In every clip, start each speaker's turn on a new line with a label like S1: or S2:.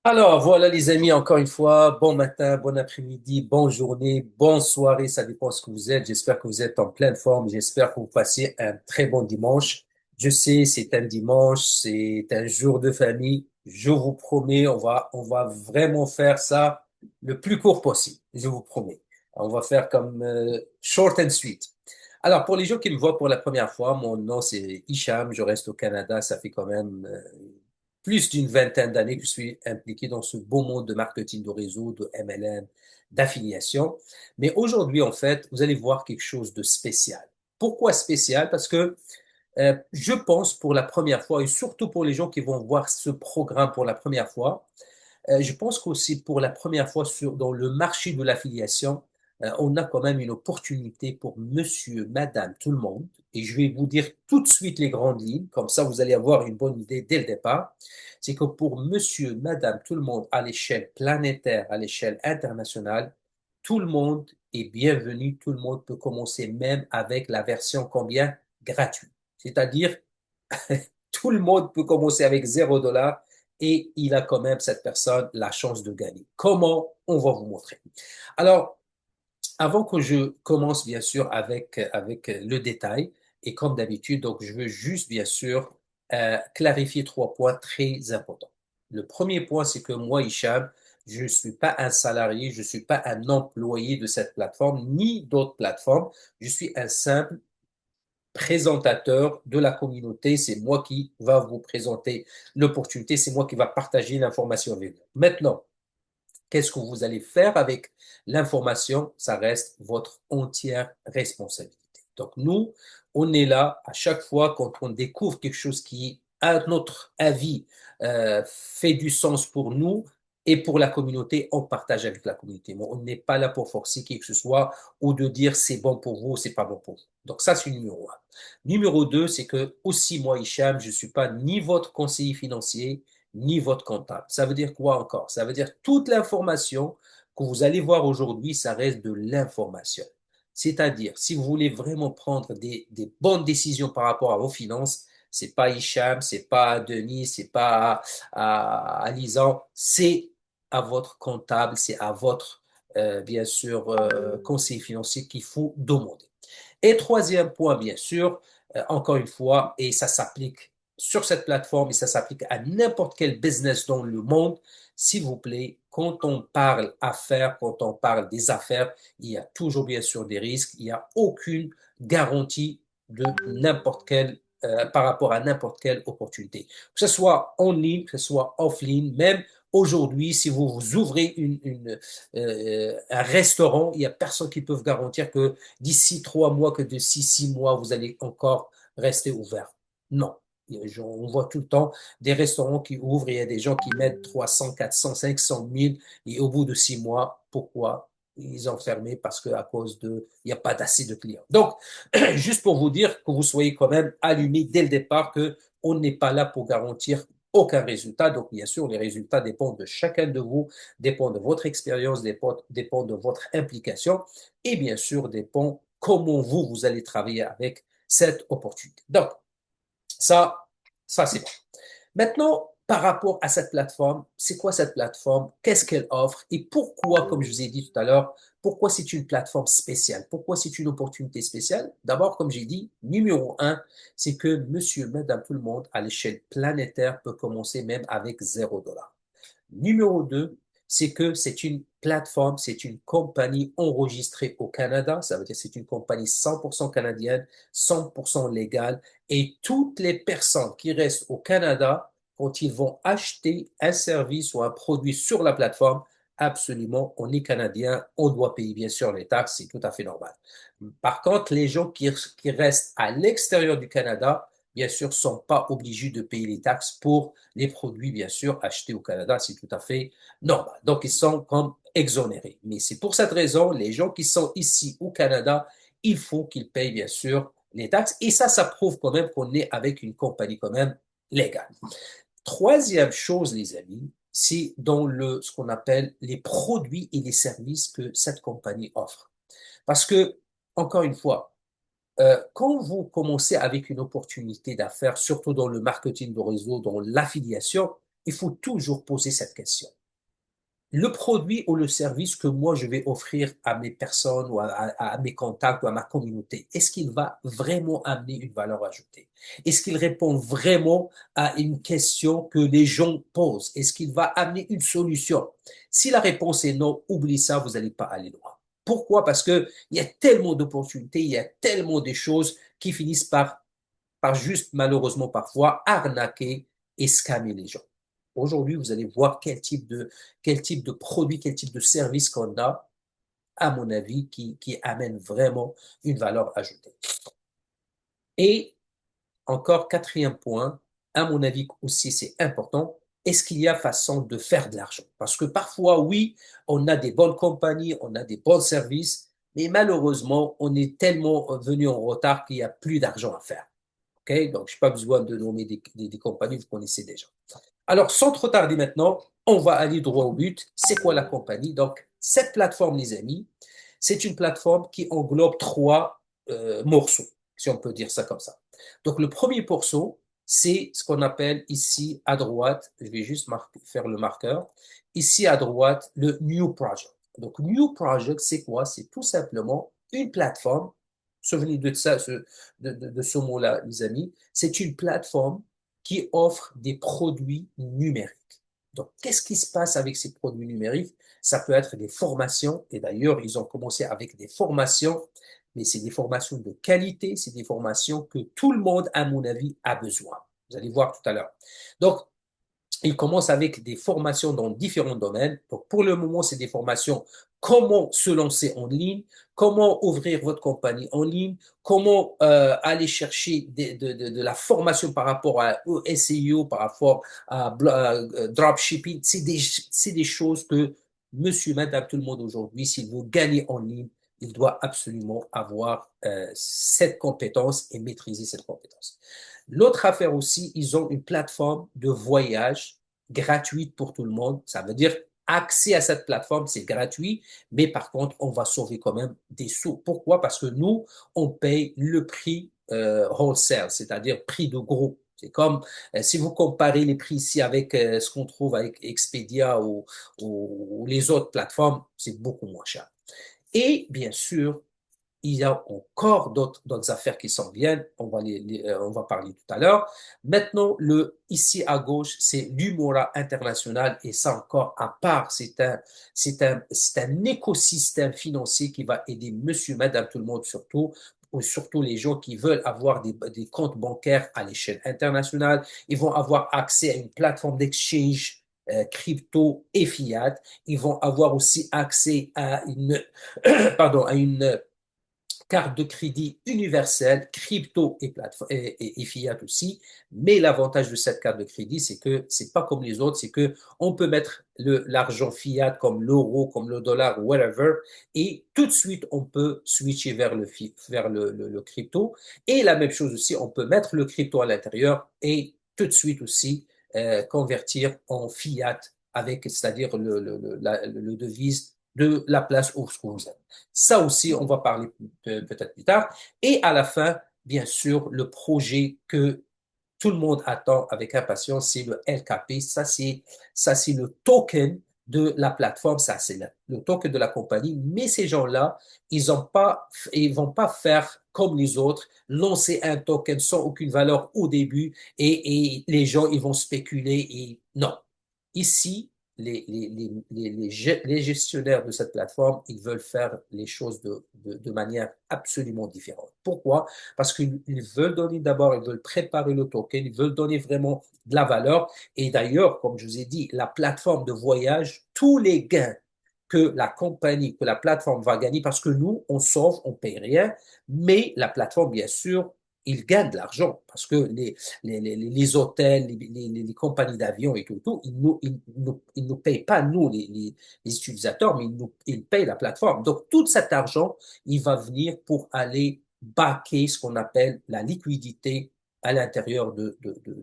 S1: Alors voilà les amis, encore une fois, bon matin, bon après-midi, bonne journée, bonne soirée, ça dépend de ce que vous êtes. J'espère que vous êtes en pleine forme, j'espère que vous passez un très bon dimanche. Je sais, c'est un dimanche, c'est un jour de famille. Je vous promets, on va vraiment faire ça le plus court possible, je vous promets. On va faire comme short and sweet. Alors pour les gens qui me voient pour la première fois, mon nom c'est Hicham, je reste au Canada, ça fait quand même plus d'une vingtaine d'années que je suis impliqué dans ce beau monde de marketing de réseau, de MLM, d'affiliation. Mais aujourd'hui, en fait, vous allez voir quelque chose de spécial. Pourquoi spécial? Parce que je pense pour la première fois, et surtout pour les gens qui vont voir ce programme pour la première fois, je pense qu'aussi pour la première fois dans le marché de l'affiliation, on a quand même une opportunité pour monsieur, madame, tout le monde. Et je vais vous dire tout de suite les grandes lignes, comme ça vous allez avoir une bonne idée dès le départ. C'est que pour monsieur, madame, tout le monde à l'échelle planétaire, à l'échelle internationale, tout le monde est bienvenu, tout le monde peut commencer même avec la version combien? Gratuite. C'est-à-dire tout le monde peut commencer avec 0 $ et il a quand même, cette personne, la chance de gagner. Comment? On va vous montrer. Alors, avant que je commence, bien sûr, avec le détail, et comme d'habitude, donc je veux juste, bien sûr, clarifier 3 points très importants. Le premier point, c'est que moi, Hicham, je ne suis pas un salarié, je ne suis pas un employé de cette plateforme, ni d'autres plateformes. Je suis un simple présentateur de la communauté. C'est moi qui va vous présenter l'opportunité. C'est moi qui va partager l'information avec vous. Maintenant, qu'est-ce que vous allez faire avec l'information? Ça reste votre entière responsabilité. Donc, nous, on est là à chaque fois quand on découvre quelque chose qui, à notre avis, fait du sens pour nous et pour la communauté, on partage avec la communauté. On n'est pas là pour forcer qui que ce soit ou de dire c'est bon pour vous ou c'est pas bon pour vous. Donc, ça, c'est numéro un. Numéro deux, c'est que aussi, moi, Hicham, je suis pas ni votre conseiller financier, ni votre comptable. Ça veut dire quoi encore? Ça veut dire toute l'information que vous allez voir aujourd'hui, ça reste de l'information. C'est-à-dire, si vous voulez vraiment prendre des bonnes décisions par rapport à vos finances, c'est pas Hicham, c'est pas Denis, c'est pas à Lisan, c'est à votre comptable, c'est à votre, bien sûr, conseiller financier qu'il faut demander. Et troisième point, bien sûr, encore une fois, et ça s'applique sur cette plateforme et ça s'applique à n'importe quel business dans le monde, s'il vous plaît, quand on parle affaires, quand on parle des affaires, il y a toujours bien sûr des risques, il n'y a aucune garantie de n'importe quelle par rapport à n'importe quelle opportunité. Que ce soit en ligne, que ce soit offline, même aujourd'hui, si vous ouvrez un restaurant, il n'y a personne qui peut vous garantir que d'ici 3 mois, que d'ici 6 mois, vous allez encore rester ouvert. Non. On voit tout le temps des restaurants qui ouvrent et il y a des gens qui mettent 300, 400, 500 000 et au bout de 6 mois, pourquoi? Ils ont fermé parce que à cause de, il n'y a pas d'assez de clients. Donc, juste pour vous dire que vous soyez quand même allumés dès le départ que on n'est pas là pour garantir aucun résultat. Donc, bien sûr, les résultats dépendent de chacun de vous, dépendent de votre expérience, dépendent de votre implication et bien sûr dépend comment vous allez travailler avec cette opportunité. Donc, ça, ça c'est bon. Maintenant, par rapport à cette plateforme, c'est quoi cette plateforme? Qu'est-ce qu'elle offre? Et pourquoi, comme je vous ai dit tout à l'heure, pourquoi c'est une plateforme spéciale? Pourquoi c'est une opportunité spéciale? D'abord, comme j'ai dit, numéro un, c'est que monsieur, madame, tout le monde à l'échelle planétaire peut commencer même avec 0 $. Numéro 2, c'est que c'est une plateforme, c'est une compagnie enregistrée au Canada. Ça veut dire que c'est une compagnie 100% canadienne, 100% légale. Et toutes les personnes qui restent au Canada, quand ils vont acheter un service ou un produit sur la plateforme, absolument, on est Canadien, on doit payer bien sûr les taxes, c'est tout à fait normal. Par contre, les gens qui restent à l'extérieur du Canada, bien sûr, sont pas obligés de payer les taxes pour les produits, bien sûr, achetés au Canada, c'est tout à fait normal. Donc, ils sont comme exonérés. Mais c'est pour cette raison, les gens qui sont ici au Canada, il faut qu'ils payent, bien sûr, les taxes. Et ça prouve quand même qu'on est avec une compagnie quand même légale. Troisième chose, les amis, c'est dans ce qu'on appelle les produits et les services que cette compagnie offre. Parce que, encore une fois, quand vous commencez avec une opportunité d'affaires, surtout dans le marketing de réseau, dans l'affiliation, il faut toujours poser cette question. Le produit ou le service que moi je vais offrir à mes personnes ou à mes contacts ou à ma communauté, est-ce qu'il va vraiment amener une valeur ajoutée? Est-ce qu'il répond vraiment à une question que les gens posent? Est-ce qu'il va amener une solution? Si la réponse est non, oublie ça, vous n'allez pas aller loin. Pourquoi? Parce que il y a tellement d'opportunités, il y a tellement de choses qui finissent par juste malheureusement parfois arnaquer et scammer les gens. Aujourd'hui, vous allez voir quel type de produit, quel type de service qu'on a, à mon avis, qui amène vraiment une valeur ajoutée. Et encore, quatrième point, à mon avis aussi, c'est important. Est-ce qu'il y a façon de faire de l'argent? Parce que parfois, oui, on a des bonnes compagnies, on a des bons services, mais malheureusement, on est tellement venu en retard qu'il n'y a plus d'argent à faire. OK? Donc, je n'ai pas besoin de nommer des compagnies, vous connaissez déjà. Alors, sans trop tarder maintenant, on va aller droit au but. C'est quoi la compagnie? Donc, cette plateforme, les amis, c'est une plateforme qui englobe trois morceaux, si on peut dire ça comme ça. Donc, le premier morceau, c'est ce qu'on appelle ici à droite, je vais juste faire le marqueur, ici à droite, le New Project. Donc, New Project, c'est quoi? C'est tout simplement une plateforme, souvenez de ça, de ce mot-là, les amis, c'est une plateforme qui offre des produits numériques. Donc, qu'est-ce qui se passe avec ces produits numériques? Ça peut être des formations, et d'ailleurs, ils ont commencé avec des formations, mais c'est des formations de qualité, c'est des formations que tout le monde, à mon avis, a besoin. Vous allez voir tout à l'heure. Donc, il commence avec des formations dans différents domaines. Donc, pour le moment, c'est des formations comment se lancer en ligne, comment ouvrir votre compagnie en ligne, comment aller chercher de la formation par rapport au SEO, par rapport à dropshipping. C'est des choses que monsieur, madame, tout le monde aujourd'hui, s'il veut gagner en ligne, il doit absolument avoir cette compétence et maîtriser cette compétence. L'autre affaire aussi, ils ont une plateforme de voyage gratuite pour tout le monde. Ça veut dire accès à cette plateforme, c'est gratuit, mais par contre, on va sauver quand même des sous. Pourquoi? Parce que nous, on paye le prix wholesale, c'est-à-dire prix de gros. C'est comme si vous comparez les prix ici avec ce qu'on trouve avec Expedia ou les autres plateformes, c'est beaucoup moins cher. Et bien sûr, il y a encore d'autres affaires qui s'en viennent. On va parler tout à l'heure. Maintenant, ici à gauche, c'est l'Umora International et ça encore à part. C'est un écosystème financier qui va aider monsieur, madame, tout le monde surtout, ou surtout les gens qui veulent avoir des comptes bancaires à l'échelle internationale. Ils vont avoir accès à une plateforme d'exchange crypto et fiat. Ils vont avoir aussi accès à pardon, à une carte de crédit universelle, crypto et fiat aussi. Mais l'avantage de cette carte de crédit, c'est que c'est pas comme les autres, c'est que on peut mettre l'argent fiat comme l'euro, comme le dollar, whatever, et tout de suite on peut switcher vers le crypto. Et la même chose aussi, on peut mettre le crypto à l'intérieur et tout de suite aussi convertir en fiat avec, c'est-à-dire le devise de la place où vous êtes. Ça aussi, on va parler peut-être plus tard. Et à la fin, bien sûr, le projet que tout le monde attend avec impatience, c'est le LKP. Ça, c'est le token de la plateforme. Ça, c'est le token de la compagnie. Mais ces gens-là, ils vont pas faire comme les autres, lancer un token sans aucune valeur au début et les gens, ils vont spéculer et non. Ici, les gestionnaires de cette plateforme, ils veulent faire les choses de manière absolument différente. Pourquoi? Parce qu'ils veulent donner d'abord, ils veulent préparer le token, ils veulent donner vraiment de la valeur. Et d'ailleurs, comme je vous ai dit, la plateforme de voyage, tous les gains que la compagnie, que la plateforme va gagner, parce que nous, on sauve, on paye rien, mais la plateforme, bien sûr, ils gagnent de l'argent parce que les hôtels, les compagnies d'avion et tout, ils nous payent pas, nous, les utilisateurs, mais ils payent la plateforme. Donc, tout cet argent, il va venir pour aller backer ce qu'on appelle la liquidité à l'intérieur de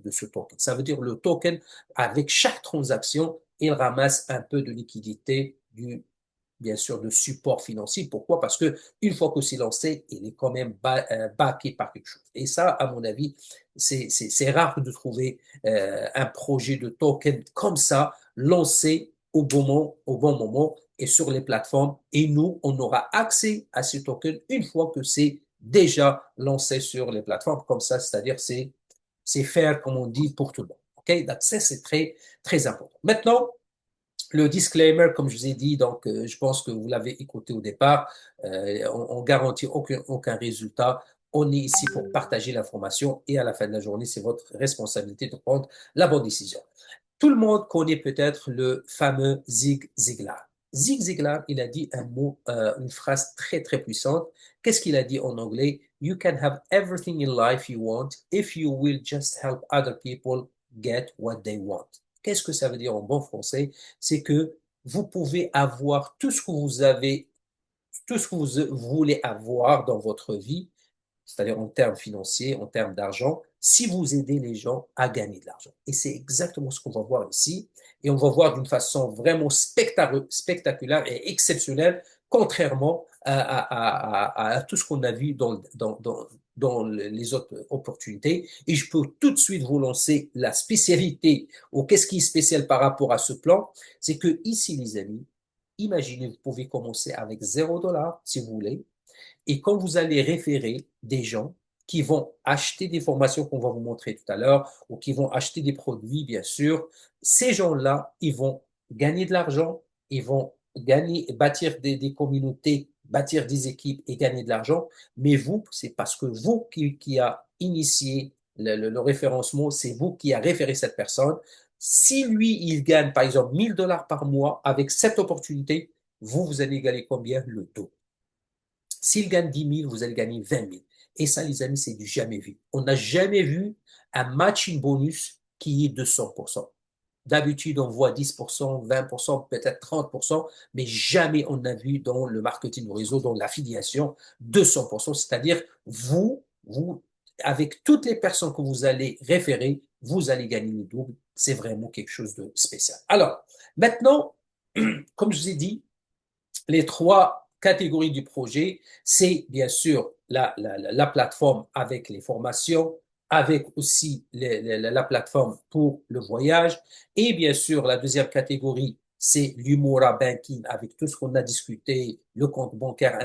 S1: ce token. Ça veut dire le token, avec chaque transaction, il ramasse un peu de liquidité bien sûr, de support financier. Pourquoi? Parce que une fois que c'est lancé, il est quand même backé par quelque chose. Et ça, à mon avis, c'est rare de trouver un projet de token comme ça, lancé au bon moment et sur les plateformes. Et nous, on aura accès à ces tokens une fois que c'est déjà lancé sur les plateformes comme ça, c'est-à-dire c'est faire, comme on dit, pour tout le monde. OK? Donc, ça, c'est très, très important. Maintenant, le disclaimer, comme je vous ai dit, donc je pense que vous l'avez écouté au départ, on garantit aucun résultat. On est ici pour partager l'information et à la fin de la journée, c'est votre responsabilité de prendre la bonne décision. Tout le monde connaît peut-être le fameux Zig Ziglar. Zig Ziglar, il a dit un mot, une phrase très très puissante. Qu'est-ce qu'il a dit en anglais? You can have everything in life you want if you will just help other people get what they want. Qu'est-ce que ça veut dire en bon français? C'est que vous pouvez avoir tout ce que vous avez, tout ce que vous voulez avoir dans votre vie, c'est-à-dire en termes financiers, en termes d'argent, si vous aidez les gens à gagner de l'argent. Et c'est exactement ce qu'on va voir ici. Et on va voir d'une façon vraiment spectaculaire et exceptionnelle, contrairement à tout ce qu'on a vu dans les autres opportunités. Et je peux tout de suite vous lancer la spécialité, ou qu'est-ce qui est spécial par rapport à ce plan, c'est que ici, les amis, imaginez, vous pouvez commencer avec 0 $ si vous voulez, et quand vous allez référer des gens qui vont acheter des formations qu'on va vous montrer tout à l'heure, ou qui vont acheter des produits, bien sûr, ces gens-là, ils vont gagner de l'argent, ils vont gagner, bâtir des communautés, bâtir des équipes et gagner de l'argent. Mais vous, c'est parce que vous qui a initié le référencement, c'est vous qui a référé cette personne. Si lui, il gagne, par exemple, 1 000 $ par mois avec cette opportunité, vous allez gagner combien? Le double. S'il gagne 10 000, vous allez gagner 20 000. Et ça, les amis, c'est du jamais vu. On n'a jamais vu un matching bonus qui est de 100%. D'habitude, on voit 10%, 20%, peut-être 30%, mais jamais on n'a vu dans le marketing de réseau, dans l'affiliation, 200%. C'est-à-dire, avec toutes les personnes que vous allez référer, vous allez gagner le double. C'est vraiment quelque chose de spécial. Alors, maintenant, comme je vous ai dit, les trois catégories du projet, c'est bien sûr la plateforme avec les formations, avec aussi la plateforme pour le voyage. Et bien sûr, la deuxième catégorie, c'est l'Umora Banking avec tout ce qu'on a discuté, le compte bancaire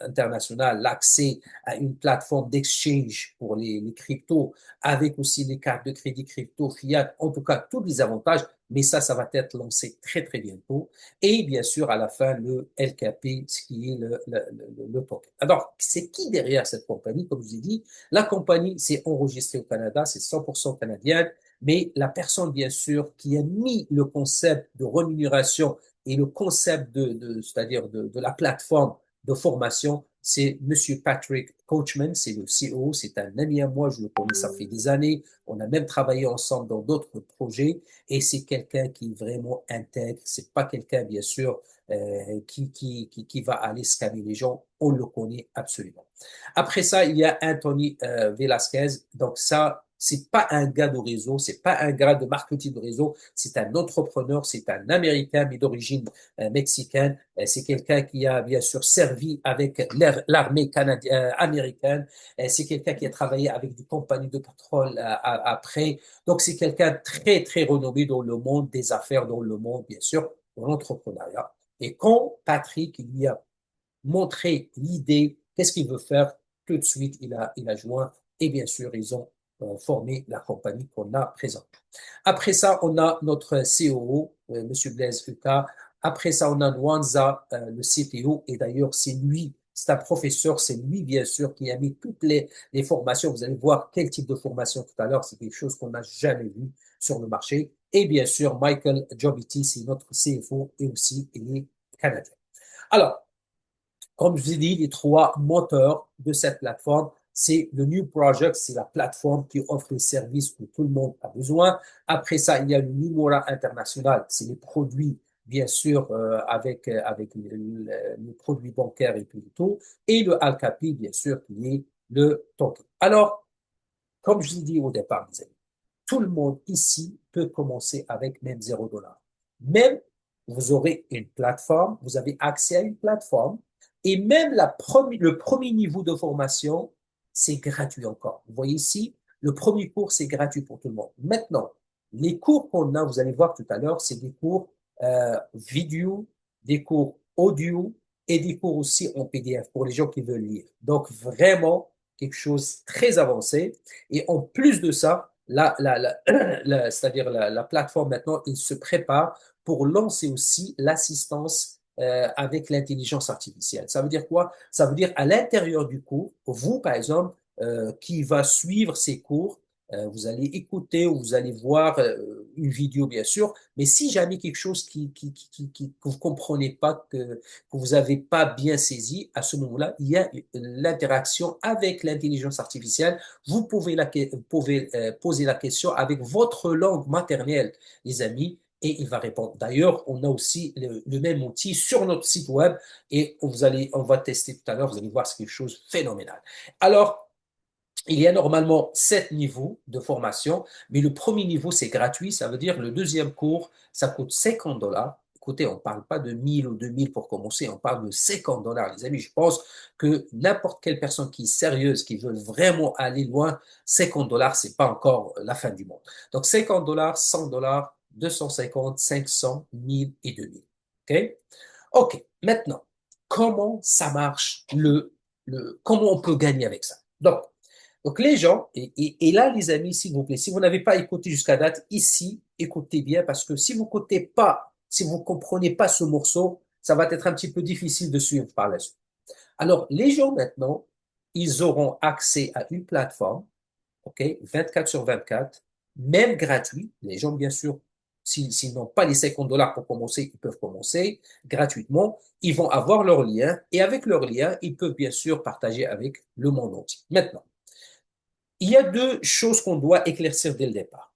S1: international, l'accès à une plateforme d'exchange pour les cryptos, avec aussi les cartes de crédit crypto, fiat, en tout cas, tous les avantages. Mais ça va être lancé très, très bientôt. Et bien sûr, à la fin, le LKP, ce qui est le token. Alors, c'est qui derrière cette compagnie? Comme je vous ai dit, la compagnie s'est enregistrée au Canada, c'est 100% canadienne, mais la personne, bien sûr, qui a mis le concept de rémunération et le concept c'est-à-dire de la plateforme de formation, c'est Monsieur Patrick Coachman, c'est le CEO, c'est un ami à moi, je le connais, ça fait des années, on a même travaillé ensemble dans d'autres projets, et c'est quelqu'un qui est vraiment intègre, c'est pas quelqu'un, bien sûr, qui va aller scammer les gens, on le connaît absolument. Après ça, il y a Anthony Velasquez, donc ça, c'est pas un gars de réseau, c'est pas un gars de marketing de réseau, c'est un entrepreneur, c'est un Américain, mais d'origine mexicaine. C'est quelqu'un qui a bien sûr servi avec l'armée canadienne, américaine. C'est quelqu'un qui a travaillé avec des compagnies de pétrole après. Donc c'est quelqu'un très très renommé dans le monde des affaires, dans le monde bien sûr de l'entrepreneuriat. Et quand Patrick lui a montré l'idée, qu'est-ce qu'il veut faire, tout de suite il a joint et bien sûr ils ont formé la compagnie qu'on a présente. Après ça, on a notre COO, Monsieur Blaise Huka. Après ça, on a Nwanza, le CTO, et d'ailleurs, c'est lui, c'est un professeur, c'est lui, bien sûr, qui a mis toutes les formations. Vous allez voir quel type de formation tout à l'heure, c'est quelque chose qu'on n'a jamais vu sur le marché. Et bien sûr, Michael Jobiti, c'est notre CFO et aussi il est canadien. Alors, comme je vous ai dit, les trois moteurs de cette plateforme, c'est le New Project, c'est la plateforme qui offre les services que tout le monde a besoin. Après ça, il y a le Numora International, c'est les produits, bien sûr, avec les produits bancaires et tout. Et le Alcapi, bien sûr, qui est le token. Alors, comme je vous ai dit au départ, les amis, tout le monde ici peut commencer avec même 0 $. Même vous aurez une plateforme, vous avez accès à une plateforme, et même le premier niveau de formation, c'est gratuit encore. Vous voyez ici, le premier cours, c'est gratuit pour tout le monde. Maintenant, les cours qu'on a, vous allez voir tout à l'heure, c'est des cours vidéo, des cours audio et des cours aussi en PDF pour les gens qui veulent lire. Donc, vraiment, quelque chose de très avancé. Et en plus de ça, c'est-à-dire la plateforme maintenant, il se prépare pour lancer aussi l'assistance avec l'intelligence artificielle. Ça veut dire quoi? Ça veut dire à l'intérieur du cours, vous, par exemple, qui va suivre ces cours, vous allez écouter ou vous allez voir une vidéo, bien sûr, mais si jamais quelque chose que vous comprenez pas, que vous n'avez pas bien saisi, à ce moment-là, il y a l'interaction avec l'intelligence artificielle. Vous pouvez poser la question avec votre langue maternelle, les amis, et il va répondre. D'ailleurs, on a aussi le même outil sur notre site web et on va tester tout à l'heure, vous allez voir, c'est quelque chose de phénoménal. Alors, il y a normalement 7 niveaux de formation, mais le premier niveau, c'est gratuit. Ça veut dire le deuxième cours, ça coûte 50 dollars. Écoutez, on ne parle pas de 1000 ou 2000 pour commencer, on parle de 50 dollars, les amis. Je pense que n'importe quelle personne qui est sérieuse, qui veut vraiment aller loin, 50 dollars, c'est pas encore la fin du monde. Donc 50 dollars, 100 dollars, 250, 500, 1000 et 2000. OK? OK. Maintenant, comment ça marche comment on peut gagner avec ça? Donc, les gens, et là, les amis, s'il vous plaît, si vous n'avez pas écouté jusqu'à date, ici, écoutez bien, parce que si vous écoutez pas, si vous comprenez pas ce morceau, ça va être un petit peu difficile de suivre par la suite. Alors, les gens maintenant, ils auront accès à une plateforme, OK, 24 sur 24, même gratuit. Les gens, bien sûr, s'ils n'ont pas les 50 dollars pour commencer, ils peuvent commencer gratuitement. Ils vont avoir leur lien et avec leur lien, ils peuvent bien sûr partager avec le monde entier. Maintenant, il y a deux choses qu'on doit éclaircir dès le départ.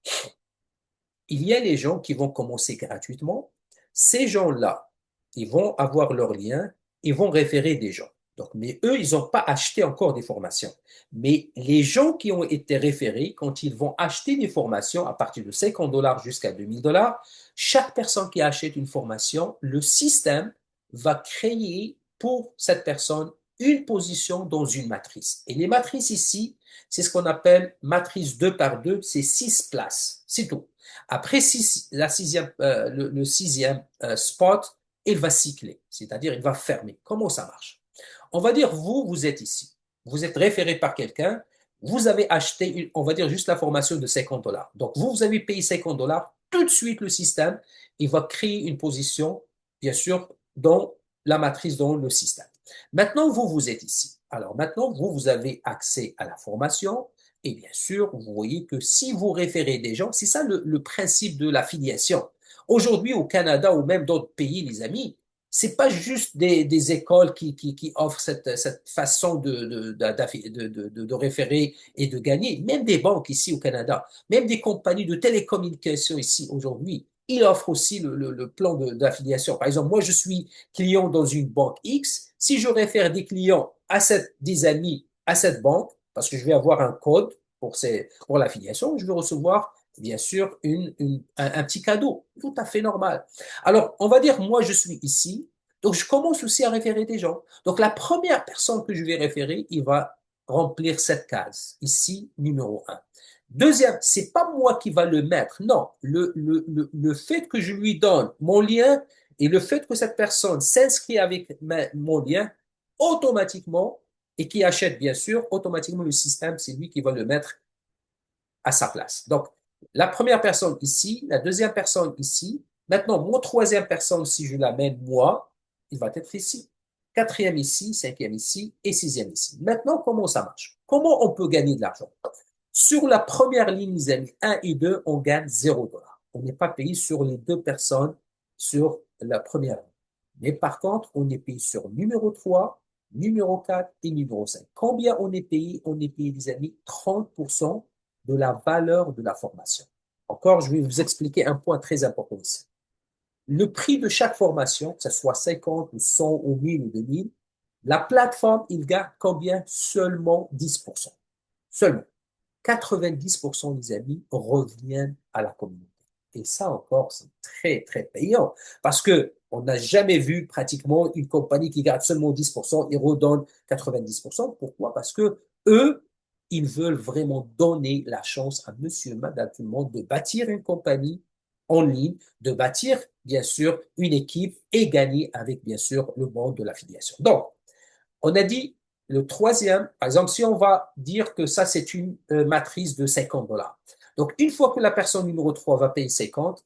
S1: Il y a les gens qui vont commencer gratuitement. Ces gens-là, ils vont avoir leur lien, ils vont référer des gens. Donc, mais eux, ils n'ont pas acheté encore des formations. Mais les gens qui ont été référés, quand ils vont acheter des formations à partir de 50 dollars jusqu'à 2000 dollars, chaque personne qui achète une formation, le système va créer pour cette personne une position dans une matrice. Et les matrices ici, c'est ce qu'on appelle matrice 2 par 2, c'est 6 places. C'est tout. Après le sixième spot, il va cycler, c'est-à-dire il va fermer. Comment ça marche? On va dire, vous êtes ici. Vous êtes référé par quelqu'un. Vous avez acheté, on va dire, juste la formation de 50 dollars. Donc, vous avez payé 50 dollars. Tout de suite, le système, il va créer une position, bien sûr, dans la matrice, dans le système. Maintenant, vous êtes ici. Alors, maintenant, vous avez accès à la formation. Et bien sûr, vous voyez que si vous référez des gens, c'est ça le principe de l'affiliation. Aujourd'hui, au Canada ou même d'autres pays, les amis, c'est pas juste des écoles qui offrent cette façon de référer et de gagner. Même des banques ici au Canada, même des compagnies de télécommunications ici aujourd'hui, ils offrent aussi le plan d'affiliation. Par exemple, moi, je suis client dans une banque X. Si je réfère des clients des amis à cette banque, parce que je vais avoir un code pour l'affiliation, je vais recevoir, bien sûr, un petit cadeau. Tout à fait normal. Alors, on va dire, moi, je suis ici, donc je commence aussi à référer des gens. Donc, la première personne que je vais référer, il va remplir cette case, ici, numéro un. Deuxième, c'est pas moi qui va le mettre. Non, le fait que je lui donne mon lien et le fait que cette personne s'inscrit avec mon lien, automatiquement, et qui achète, bien sûr, automatiquement le système, c'est lui qui va le mettre à sa place. Donc, la première personne ici, la deuxième personne ici. Maintenant, mon troisième personne, si je l'amène moi, il va être ici. Quatrième ici, cinquième ici et sixième ici. Maintenant, comment ça marche? Comment on peut gagner de l'argent? Sur la première ligne, les amis, 1 et 2, on gagne 0 dollars. On n'est pas payé sur les deux personnes sur la première ligne. Mais par contre, on est payé sur numéro 3, numéro 4 et numéro 5. Combien on est payé? On est payé, les amis, 30% de la valeur de la formation. Encore, je vais vous expliquer un point très important ici. Le prix de chaque formation, que ce soit 50 ou 100 ou 1000 ou 2000, la plateforme, il garde combien? Seulement 10%. Seulement. 90% des amis reviennent à la communauté. Et ça encore, c'est très, très payant. Parce que on n'a jamais vu pratiquement une compagnie qui garde seulement 10% et redonne 90%. Pourquoi? Parce que eux, ils veulent vraiment donner la chance à monsieur, madame, tout le monde de bâtir une compagnie en ligne, de bâtir, bien sûr, une équipe et gagner avec, bien sûr, le monde de l'affiliation. Donc, on a dit le troisième, par exemple, si on va dire que ça, c'est une matrice de 50 dollars. Donc, une fois que la personne numéro 3 va payer 50,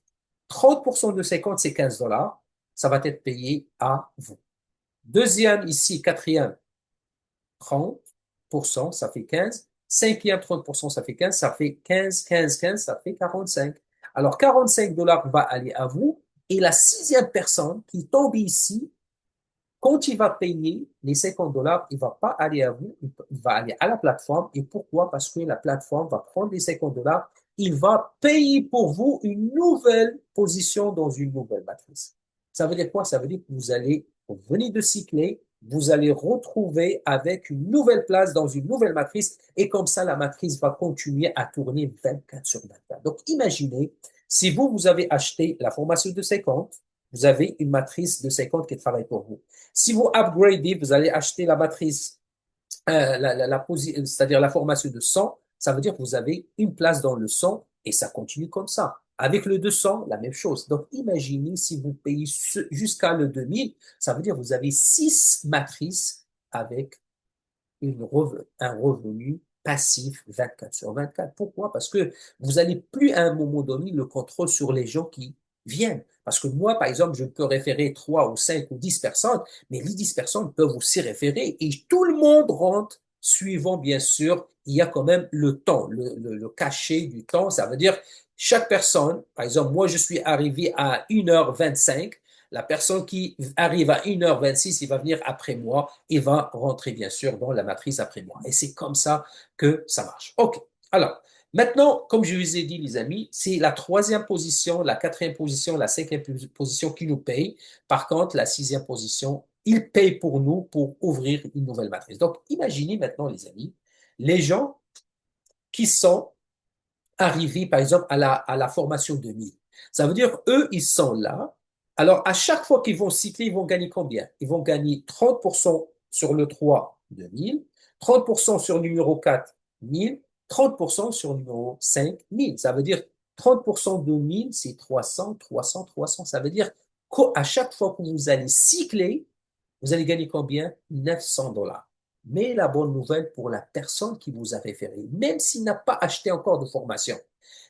S1: 30% de 50, c'est 15 dollars. Ça va être payé à vous. Deuxième, ici, quatrième, 30%, ça fait 15. Cinquième, 30%, ça fait 15. Ça fait 15, 15, 15, ça fait 45. Alors, 45 dollars va aller à vous. Et la sixième personne qui tombe ici, quand il va payer les 50 dollars, il va pas aller à vous, il va aller à la plateforme. Et pourquoi? Parce que la plateforme va prendre les 50 dollars, il va payer pour vous une nouvelle position dans une nouvelle matrice. Ça veut dire quoi? Ça veut dire que vous allez venir de cycler, vous allez retrouver avec une nouvelle place dans une nouvelle matrice et comme ça, la matrice va continuer à tourner 24 sur 24. Donc, imaginez, si vous, vous avez acheté la formation de 50, vous avez une matrice de 50 qui travaille pour vous. Si vous upgradez, vous allez acheter la matrice, c'est-à-dire la formation de 100, ça veut dire que vous avez une place dans le 100 et ça continue comme ça. Avec le 200, la même chose. Donc, imaginez si vous payez jusqu'à le 2000, ça veut dire que vous avez 6 matrices avec un revenu passif 24 sur 24. Pourquoi? Parce que vous n'allez plus à un moment donné le contrôle sur les gens qui viennent. Parce que moi, par exemple, je peux référer 3 ou 5 ou 10 personnes, mais les 10 personnes peuvent aussi référer et tout le monde rentre suivant, bien sûr, il y a quand même le temps, le cachet du temps. Ça veut dire chaque personne, par exemple, moi, je suis arrivé à 1h25. La personne qui arrive à 1h26, il va venir après moi et va rentrer bien sûr dans la matrice après moi. Et c'est comme ça que ça marche. OK. Alors, maintenant, comme je vous ai dit, les amis, c'est la troisième position, la quatrième position, la cinquième position qui nous paye. Par contre, la sixième position, il paye pour nous pour ouvrir une nouvelle matrice. Donc, imaginez maintenant, les amis, les gens qui sont arriver, par exemple, à la formation 2000. Ça veut dire, eux, ils sont là. Alors, à chaque fois qu'ils vont cycler, ils vont gagner combien? Ils vont gagner 30% sur le 3, 2000, 30% sur le numéro 4, 1000, 30% sur le numéro 5, 1000. Ça veut dire 30% de 1000, c'est 300, 300, 300. Ça veut dire qu'à chaque fois que vous allez cycler, vous allez gagner combien? 900 dollars. Mais la bonne nouvelle pour la personne qui vous a référé, même s'il n'a pas acheté encore de formation,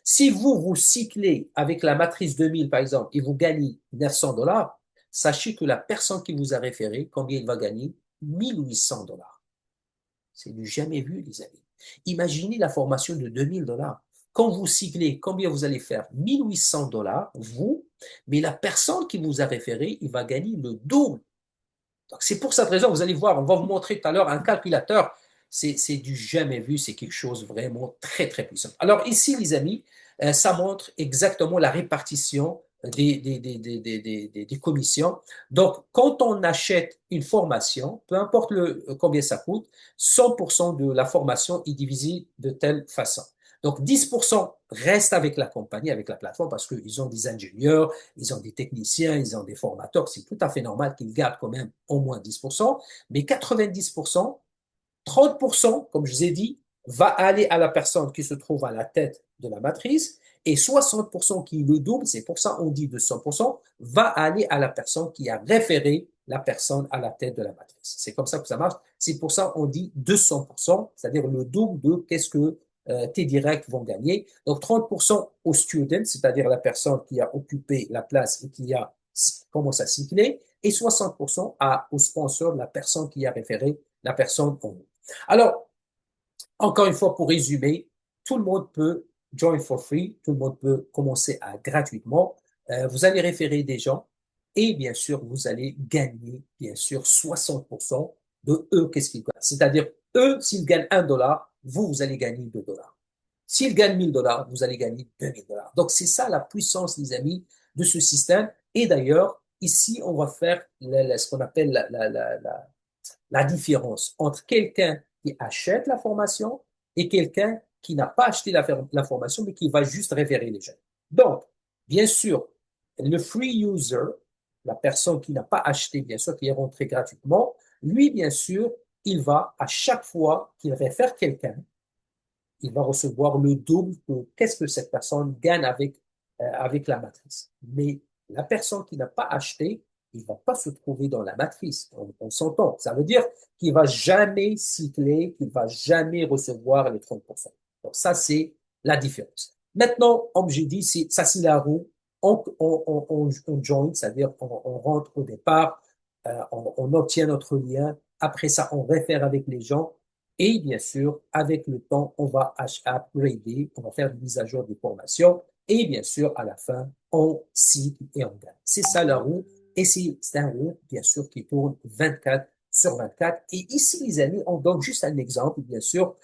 S1: si vous vous cyclez avec la matrice 2000 par exemple et vous gagnez 900 dollars, sachez que la personne qui vous a référé, combien il va gagner? 1800 dollars. C'est du jamais vu, les amis. Imaginez la formation de 2000 dollars. Quand vous cyclez, combien vous allez faire? 1800 dollars, vous, mais la personne qui vous a référé, il va gagner le double. Donc, c'est pour cette raison, vous allez voir, on va vous montrer tout à l'heure un calculateur. C'est du jamais vu, c'est quelque chose vraiment très, très puissant. Alors ici, les amis, ça montre exactement la répartition des commissions. Donc, quand on achète une formation, peu importe combien ça coûte, 100% de la formation est divisée de telle façon. Donc, 10% reste avec la compagnie, avec la plateforme, parce qu'ils ont des ingénieurs, ils ont des techniciens, ils ont des formateurs. C'est tout à fait normal qu'ils gardent quand même au moins 10%. Mais 90%, 30%, comme je vous ai dit, va aller à la personne qui se trouve à la tête de la matrice et 60% qui le double, c'est pour ça on dit 200%, va aller à la personne qui a référé la personne à la tête de la matrice. C'est comme ça que ça marche. C'est pour ça on dit 200%, c'est-à-dire le double de qu'est-ce que tes directs vont gagner. Donc 30% au student, c'est-à-dire la personne qui a occupé la place et qui a commencé à cycler, et 60% au sponsor, la personne qui a référé la personne en haut. Alors, encore une fois, pour résumer, tout le monde peut join for free, tout le monde peut commencer gratuitement. Vous allez référer des gens et bien sûr, vous allez gagner, bien sûr, 60% de eux, qu'est-ce qu'ils gagnent. C'est-à-dire, eux, s'ils gagnent 1 dollar, vous allez gagner 2 dollars. S'ils gagnent 1000 dollars, vous allez gagner 2000 dollars. Donc, c'est ça la puissance, les amis, de ce système. Et d'ailleurs, ici, on va faire ce qu'on appelle la différence entre quelqu'un qui achète la formation et quelqu'un qui n'a pas acheté la formation, mais qui va juste référer les gens. Donc, Bien sûr, le free user, la personne qui n'a pas acheté, bien sûr, qui est rentrée gratuitement, lui, bien sûr, il va, à chaque fois qu'il réfère quelqu'un, il va recevoir le double de qu'est-ce que cette personne gagne avec la matrice. Mais la personne qui n'a pas acheté, il ne va pas se trouver dans la matrice. On s'entend. Ça veut dire qu'il ne va jamais cycler, qu'il ne va jamais recevoir les 30%. Donc ça, c'est la différence. Maintenant, comme j'ai dit, ça c'est la roue. On join, c'est-à-dire on rentre au départ, on obtient notre lien. Après ça, on réfère avec les gens. Et bien sûr, avec le temps, on va upgrader, on va faire une mise à jour des formations. Et bien sûr, à la fin, on cycle et on gagne. C'est ça la roue. Et c'est un roue, bien sûr, qui tourne 24 sur 24. Et ici, les amis, on donne juste un exemple, bien sûr,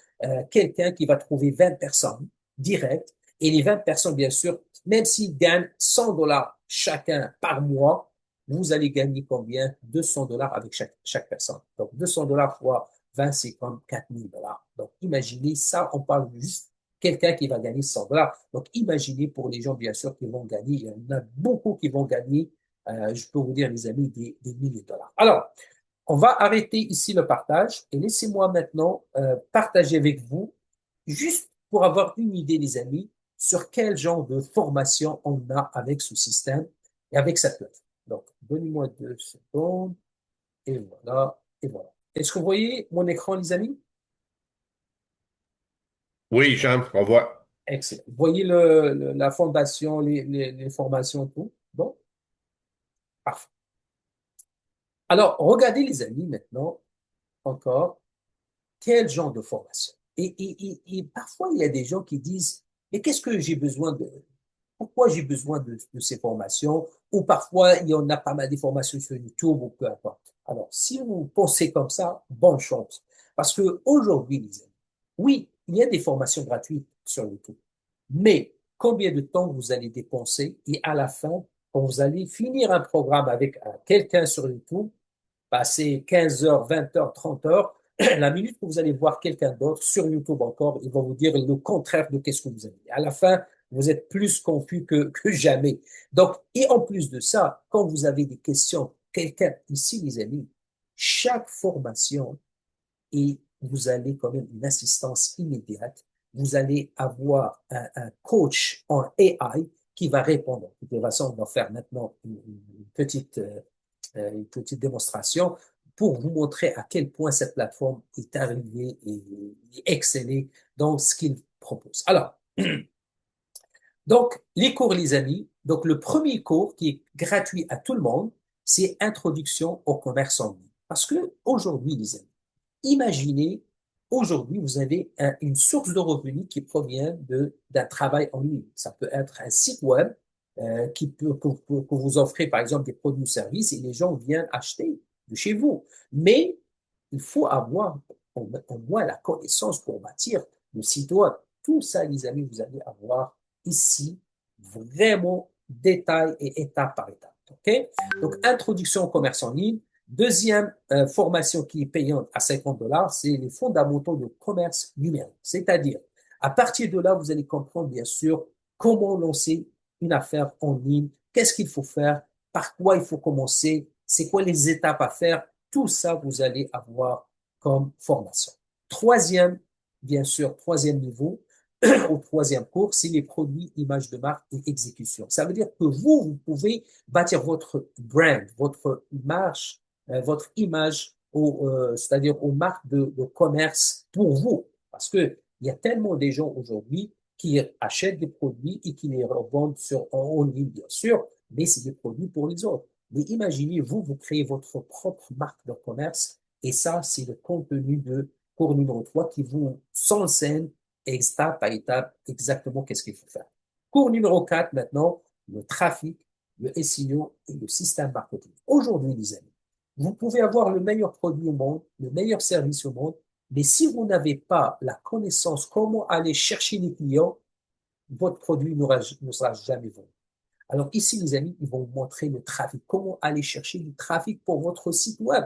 S1: quelqu'un qui va trouver 20 personnes directes. Et les 20 personnes, bien sûr, même s'ils gagnent 100 dollars chacun par mois, vous allez gagner combien? 200 dollars avec chaque personne. Donc, 200 dollars fois 20, c'est comme 4000 dollars. Donc, imaginez ça, on parle juste quelqu'un qui va gagner 100 dollars. Donc, imaginez pour les gens, bien sûr, qui vont gagner, il y en a beaucoup qui vont gagner, je peux vous dire, les amis, des milliers de dollars. Alors, on va arrêter ici le partage et laissez-moi maintenant partager avec vous, juste pour avoir une idée, les amis, sur quel genre de formation on a avec ce système et avec cette plateforme. Donc, donnez-moi 2 secondes et voilà, et voilà. Est-ce que vous voyez mon écran, les amis?
S2: Oui, Jean, on voit.
S1: Excellent. Vous voyez la fondation, les formations, tout? Bon, parfait. Alors, regardez, les amis, maintenant, encore, quel genre de formation? Et parfois, il y a des gens qui disent, mais qu'est-ce que j'ai besoin de, pourquoi j'ai besoin de ces formations? Ou parfois, il y en a pas mal de formations sur YouTube ou peu importe. Alors, si vous pensez comme ça, bonne chance. Parce que aujourd'hui, les amis, oui, il y a des formations gratuites sur YouTube. Mais combien de temps vous allez dépenser et à la fin, quand vous allez finir un programme avec quelqu'un sur YouTube, passer 15 heures, 20 heures, 30 heures, la minute que vous allez voir quelqu'un d'autre sur YouTube encore, il va vous dire le contraire de qu'est-ce que vous avez. À la fin, vous êtes plus confus que jamais. Donc, et en plus de ça, quand vous avez des questions, quelqu'un ici, les amis, chaque formation et vous allez quand même une assistance immédiate. Vous allez avoir un coach en AI qui va répondre. De toute façon, on va faire maintenant une petite démonstration pour vous montrer à quel point cette plateforme est arrivée et excellée dans ce qu'il propose. Alors, donc, les cours, les amis. Donc, le premier cours qui est gratuit à tout le monde, c'est Introduction au commerce en ligne. Parce que aujourd'hui, les amis, imaginez, aujourd'hui, vous avez une source de revenus qui provient d'un travail en ligne. Ça peut être un site web que vous offrez, par exemple, des produits ou services et les gens viennent acheter de chez vous. Mais il faut avoir au moins la connaissance pour bâtir le site web. Tout ça, les amis, vous allez avoir ici vraiment détail et étape par étape. OK? Donc, introduction au commerce en ligne. Deuxième formation qui est payante à 50 dollars, c'est les fondamentaux de commerce numérique. C'est-à-dire, à partir de là, vous allez comprendre, bien sûr, comment lancer une affaire en ligne, qu'est-ce qu'il faut faire, par quoi il faut commencer, c'est quoi les étapes à faire. Tout ça, vous allez avoir comme formation. Troisième, bien sûr, troisième niveau, au troisième cours, c'est les produits, images de marque et exécution. Ça veut dire que vous pouvez bâtir votre brand, votre image, votre image, c'est-à-dire aux marques de commerce pour vous. Parce que il y a tellement de gens aujourd'hui qui achètent des produits et qui les revendent en ligne, bien sûr, mais c'est des produits pour les autres. Mais imaginez, vous créez votre propre marque de commerce et ça, c'est le contenu de cours numéro 3 qui vous s'enseigne étape par étape exactement qu'est-ce qu'il faut faire. Cours numéro 4 maintenant, le trafic, le SEO et le système marketing. Aujourd'hui, les amis, vous pouvez avoir le meilleur produit au monde, le meilleur service au monde, mais si vous n'avez pas la connaissance comment aller chercher les clients, votre produit ne sera jamais vendu. Alors ici, les amis, ils vont vous montrer le trafic, comment aller chercher du trafic pour votre site web.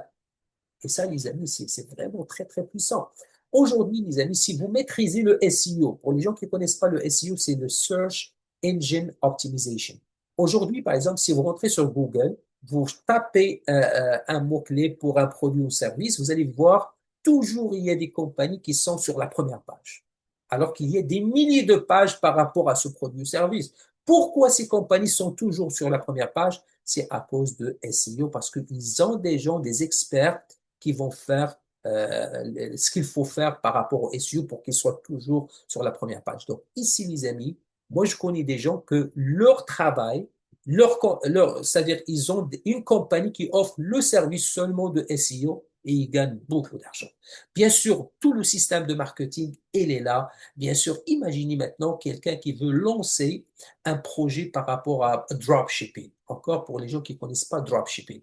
S1: Et ça, les amis, c'est vraiment très, très puissant. Aujourd'hui, les amis, si vous maîtrisez le SEO, pour les gens qui ne connaissent pas le SEO, c'est le Search Engine Optimization. Aujourd'hui, par exemple, si vous rentrez sur Google, vous tapez un mot-clé pour un produit ou service, vous allez voir toujours il y a des compagnies qui sont sur la première page, alors qu'il y a des milliers de pages par rapport à ce produit ou service. Pourquoi ces compagnies sont toujours sur la première page? C'est à cause de SEO, parce qu'ils ont des gens, des experts qui vont faire ce qu'il faut faire par rapport au SEO pour qu'ils soient toujours sur la première page. Donc ici, les amis, moi, je connais des gens que leur travail, c'est-à-dire ils ont une compagnie qui offre le service seulement de SEO et ils gagnent beaucoup d'argent. Bien sûr, tout le système de marketing, il est là. Bien sûr, imaginez maintenant quelqu'un qui veut lancer un projet par rapport à dropshipping. Encore pour les gens qui ne connaissent pas dropshipping.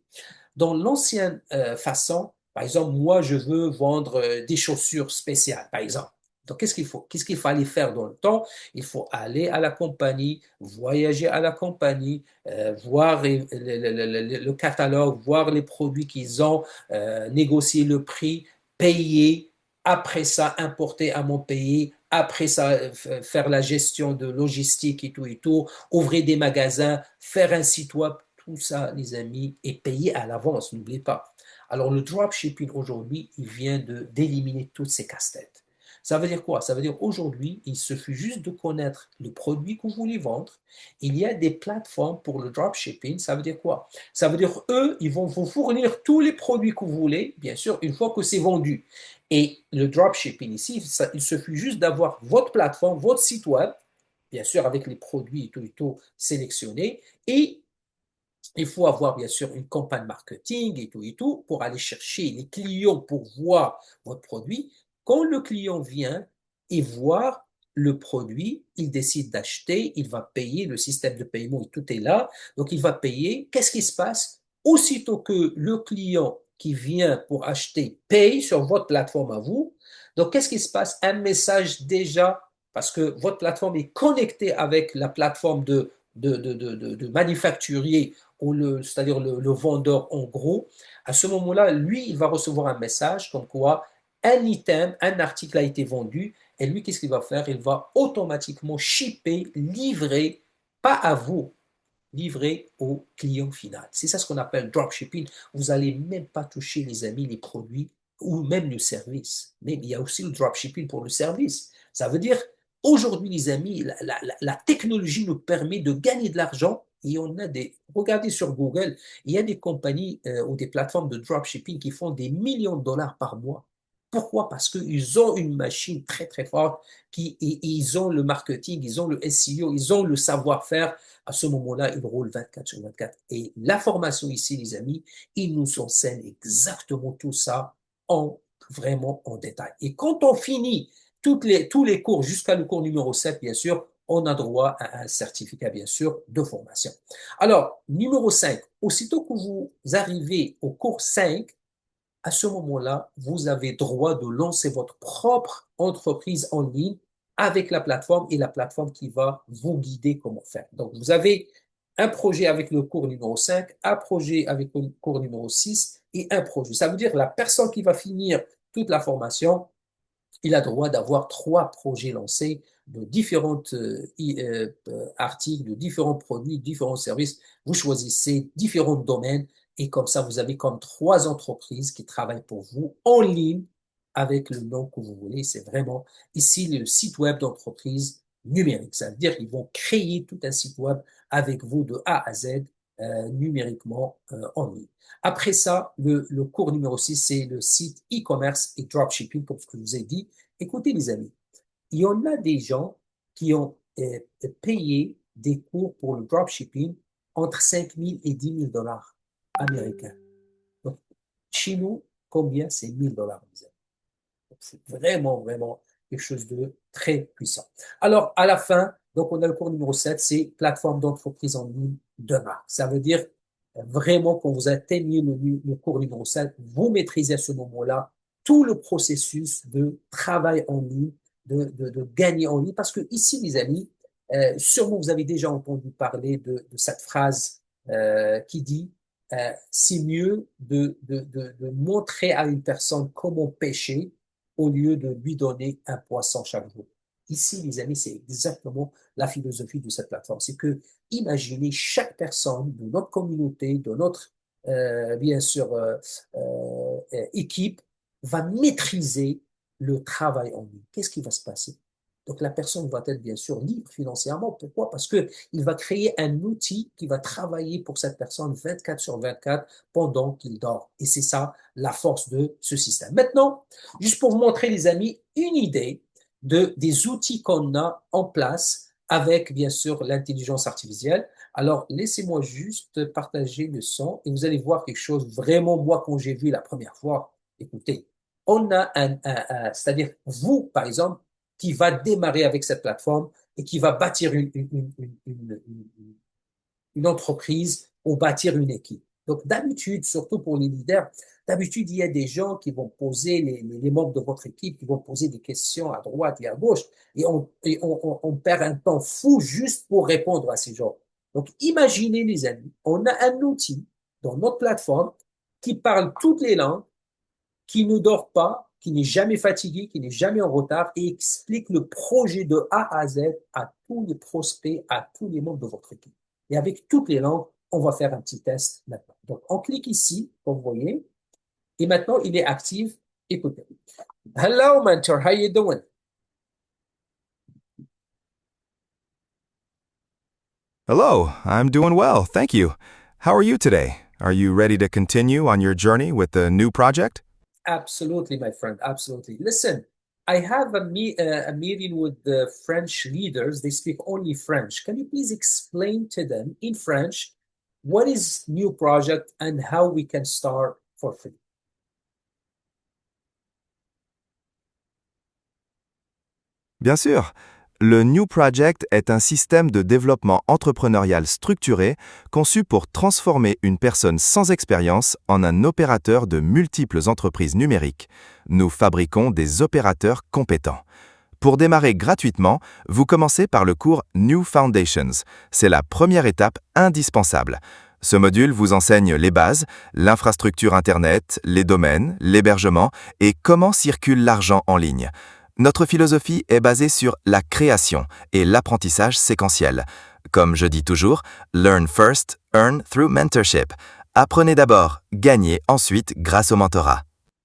S1: Dans l'ancienne façon, par exemple, moi, je veux vendre des chaussures spéciales, par exemple. Donc, qu'est-ce qu'il faut? Qu'est-ce qu'il fallait faire dans le temps? Il faut aller à la compagnie, voyager à la compagnie, voir le catalogue, voir les produits qu'ils ont, négocier le prix, payer, après ça, importer à mon pays, après ça, faire la gestion de logistique et tout, ouvrir des magasins, faire un site web, tout ça, les amis, est payé à l'avance, n'oubliez pas. Alors, le dropshipping aujourd'hui, il vient d'éliminer toutes ces casse-têtes. Ça veut dire quoi? Ça veut dire aujourd'hui, il suffit juste de connaître le produit que vous voulez vendre. Il y a des plateformes pour le dropshipping. Ça veut dire quoi? Ça veut dire eux, ils vont vous fournir tous les produits que vous voulez, bien sûr, une fois que c'est vendu. Et le dropshipping ici, il suffit juste d'avoir votre plateforme, votre site web, bien sûr, avec les produits et tout sélectionnés, et il faut avoir bien sûr une campagne marketing et tout pour aller chercher les clients pour voir votre produit. Quand le client vient et voir le produit, il décide d'acheter, il va payer, le système de paiement, tout est là, donc il va payer. Qu'est-ce qui se passe? Aussitôt que le client qui vient pour acheter paye sur votre plateforme à vous, donc qu'est-ce qui se passe? Un message déjà, parce que votre plateforme est connectée avec la plateforme de manufacturier ou c'est-à-dire le vendeur en gros, à ce moment-là, lui, il va recevoir un message comme quoi un item, un article a été vendu, et lui, qu'est-ce qu'il va faire? Il va automatiquement shipper, livrer, pas à vous, livrer au client final. C'est ça ce qu'on appelle dropshipping. Vous n'allez même pas toucher, les amis, les produits ou même le service. Mais il y a aussi le dropshipping pour le service. Ça veut dire, aujourd'hui, les amis, la technologie nous permet de gagner de l'argent. Et on a regardez sur Google, il y a des compagnies ou des plateformes de dropshipping qui font des millions de dollars par mois. Pourquoi? Parce qu'ils ont une machine très très forte, ils ont le marketing, ils ont le SEO, ils ont le savoir-faire. À ce moment-là, ils roulent 24 sur 24. Et la formation ici, les amis, ils nous enseignent exactement tout ça en vraiment en détail. Et quand on finit tous les cours jusqu'à le cours numéro 7, bien sûr, on a droit à un certificat, bien sûr, de formation. Alors, numéro 5, aussitôt que vous arrivez au cours 5, à ce moment-là, vous avez droit de lancer votre propre entreprise en ligne avec la plateforme et la plateforme qui va vous guider comment faire. Donc, vous avez un projet avec le cours numéro 5, un projet avec le cours numéro 6 et un projet. Ça veut dire que la personne qui va finir toute la formation, il a droit d'avoir 3 projets lancés de différents articles, de différents produits, différents services. Vous choisissez différents domaines et comme ça, vous avez comme 3 entreprises qui travaillent pour vous en ligne avec le nom que vous voulez. C'est vraiment ici le site web d'entreprise numérique. Ça veut dire qu'ils vont créer tout un site web avec vous de A à Z numériquement en ligne. Après ça, le cours numéro 6, c'est le site e-commerce et dropshipping, comme ce que je vous ai dit. Écoutez, les amis, il y en a des gens qui ont payé des cours pour le dropshipping entre 5 000 et 10 000 dollars américains. Donc, chez nous, combien? C'est 1 000 dollars, les amis. C'est vraiment, vraiment quelque chose de très puissant. Alors, à la fin, donc on a le cours numéro 7, c'est plateforme d'entreprise en ligne de marque. Ça veut dire vraiment quand vous atteignez le cours numéro 7, vous maîtrisez à ce moment-là tout le processus de travail en ligne, de gagner en ligne. Parce que ici, les amis, sûrement vous avez déjà entendu parler de cette phrase qui dit c'est mieux de montrer à une personne comment pêcher au lieu de lui donner un poisson chaque jour. Ici, les amis, c'est exactement la philosophie de cette plateforme. C'est que, imaginez chaque personne de notre communauté, de notre, bien sûr, équipe, va maîtriser le travail en ligne. Qu'est-ce qui va se passer? Donc, la personne va être bien sûr libre financièrement. Pourquoi? Parce que il va créer un outil qui va travailler pour cette personne 24 sur 24 pendant qu'il dort. Et c'est ça la force de ce système. Maintenant, juste pour vous montrer, les amis, une idée des outils qu'on a en place avec, bien sûr, l'intelligence artificielle. Alors, laissez-moi juste partager le son et vous allez voir quelque chose vraiment, moi, quand j'ai vu la première fois, écoutez, on a c'est-à-dire vous, par exemple, qui va démarrer avec cette plateforme et qui va bâtir une entreprise ou bâtir une équipe. Donc, d'habitude, surtout pour les leaders, d'habitude, il y a des gens qui vont poser, les membres de votre équipe, qui vont poser des questions à droite et à gauche, et on perd un temps fou juste pour répondre à ces gens. Donc, imaginez, les amis, on a un outil dans notre plateforme qui parle toutes les langues, qui ne dort pas, qui n'est jamais fatigué, qui n'est jamais en retard et explique le projet de A à Z à tous les prospects, à tous les membres de votre équipe. Et avec toutes les langues, on va faire un petit test maintenant. Donc, on clique ici, comme vous voyez, et maintenant, il est actif. Écoutez. Hello, mentor. How you doing?
S3: Hello, I'm doing well, thank you. How are you today? Are you ready to continue on your journey with the new project?
S1: Absolutely, my friend. Absolutely. Listen, I have a meeting with the French leaders. They speak only French. Can you please explain to them in French what is new project and how we can start for free?
S3: Bien sûr. Le New Project est un système de développement entrepreneurial structuré conçu pour transformer une personne sans expérience en un opérateur de multiples entreprises numériques. Nous fabriquons des opérateurs compétents. Pour démarrer gratuitement, vous commencez par le cours New Foundations. C'est la première étape indispensable. Ce module vous enseigne les bases, l'infrastructure Internet, les domaines, l'hébergement et comment circule l'argent en ligne. Notre philosophie est basée sur la création et l'apprentissage séquentiel. Comme je dis toujours, learn first, earn through mentorship. Apprenez d'abord, gagnez ensuite grâce au mentorat.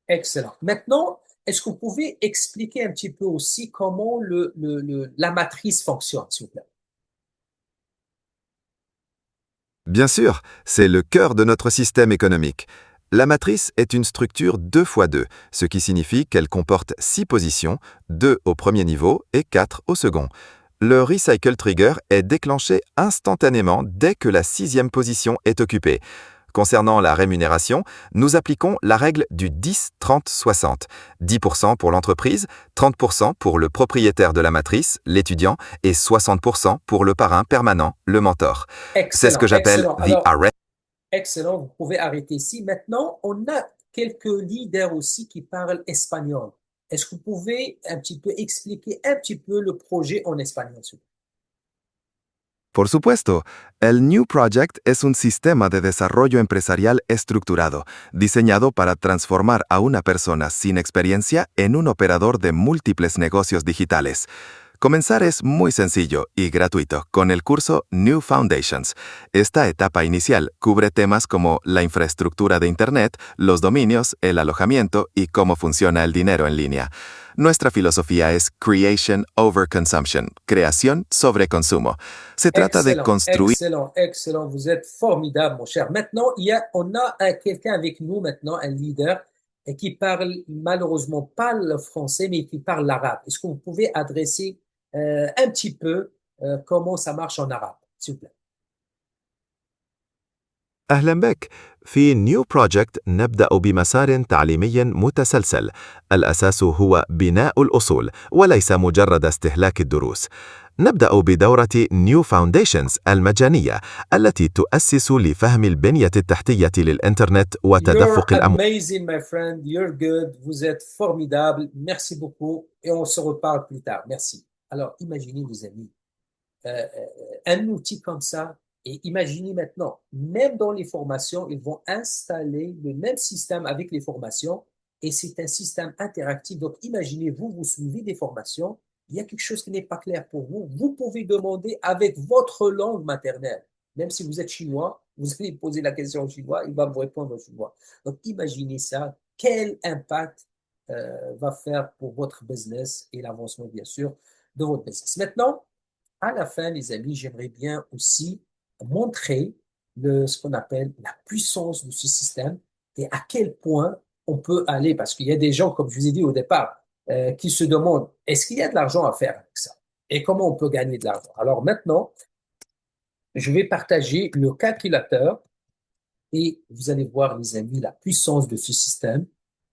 S1: Excellent. Maintenant, est-ce que vous pouvez expliquer un petit peu aussi comment la matrice fonctionne, s'il vous plaît?
S3: Bien sûr, c'est le cœur de notre système économique. La matrice est une structure 2 fois 2, ce qui signifie qu'elle comporte 6 positions, 2 au premier niveau et 4 au second. Le Recycle Trigger est déclenché instantanément dès que la 6e position est occupée. Concernant la rémunération, nous appliquons la règle du 10-30-60. 10% pour l'entreprise, 30% pour le propriétaire de la matrice, l'étudiant, et 60% pour le parrain permanent, le mentor. C'est ce que
S1: Excellent,
S3: j'appelle
S1: excellent.
S3: the
S1: Alors,
S3: arrest.
S1: excellent, vous pouvez arrêter ici. Maintenant, on a quelques leaders aussi qui parlent espagnol. Est-ce que vous pouvez un petit peu expliquer un petit peu le projet en espagnol, s'il vous
S3: Por supuesto, el New Project es un sistema de desarrollo empresarial estructurado, diseñado para transformar a una persona sin experiencia en un operador de múltiples negocios digitales. Comenzar es muy sencillo y gratuito con el curso New Foundations. Esta etapa inicial cubre temas como la infraestructura de Internet, los dominios, el alojamiento y cómo funciona el dinero en línea. Nuestra filosofía es Creation over Consumption, creación sobre consumo. Se
S1: plaît.
S3: trata de
S1: Excellent,
S3: construir.
S1: excellent, excellent. Vous êtes formidable, mon cher. Maintenant, on a quelqu'un avec nous maintenant, un leader, et qui parle malheureusement pas le français, mais qui parle l'arabe. Est-ce que vous pouvez adresser un petit peu comment ça marche en arabe, s'il vous plaît?
S3: أهلا بك. في نيو بروجكت نبدأ بمسار تعليمي متسلسل. الأساس هو بناء الأصول وليس مجرد استهلاك الدروس. نبدأ بدورة نيو فاونديشنز المجانية التي تؤسس لفهم البنية التحتية للإنترنت
S1: You're
S3: وتدفق الأموال.
S1: amazing, my friend. You're good. Vous êtes formidable. Merci beaucoup. Et on se reparle plus tard. Merci. Alors, imaginez, les amis, un outil comme ça. Et imaginez maintenant, même dans les formations, ils vont installer le même système avec les formations. Et c'est un système interactif. Donc, imaginez, vous suivez des formations il y a quelque chose qui n'est pas clair pour vous, vous pouvez demander avec votre langue maternelle. Même si vous êtes chinois, vous allez poser la question en chinois, il va vous répondre en chinois. Donc, imaginez ça, quel impact va faire pour votre business et l'avancement, bien sûr, de votre business. Maintenant, à la fin, les amis, j'aimerais bien aussi montrer ce qu'on appelle la puissance de ce système et à quel point on peut aller, parce qu'il y a des gens, comme je vous ai dit au départ, qui se demandent, est-ce qu'il y a de l'argent à faire avec ça? Et comment on peut gagner de l'argent? Alors maintenant, je vais partager le calculateur et vous allez voir, les amis, la puissance de ce système.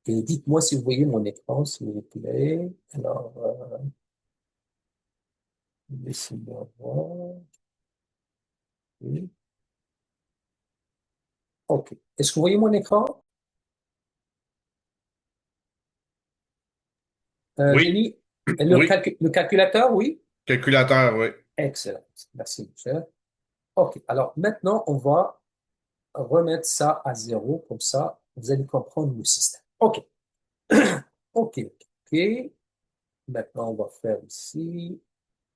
S1: Et dites-moi si vous voyez mon écran, s'il vous plaît. Alors, laissez-moi voir. Oui. OK. Est-ce que vous voyez mon écran?
S2: Oui,
S1: Denis,
S2: oui.
S1: le calculateur, oui?
S2: Calculateur, oui.
S1: Excellent. Merci, monsieur. OK. Alors, maintenant, on va remettre ça à zéro. Comme ça, vous allez comprendre le système. OK. OK. OK. Maintenant, on va faire ici.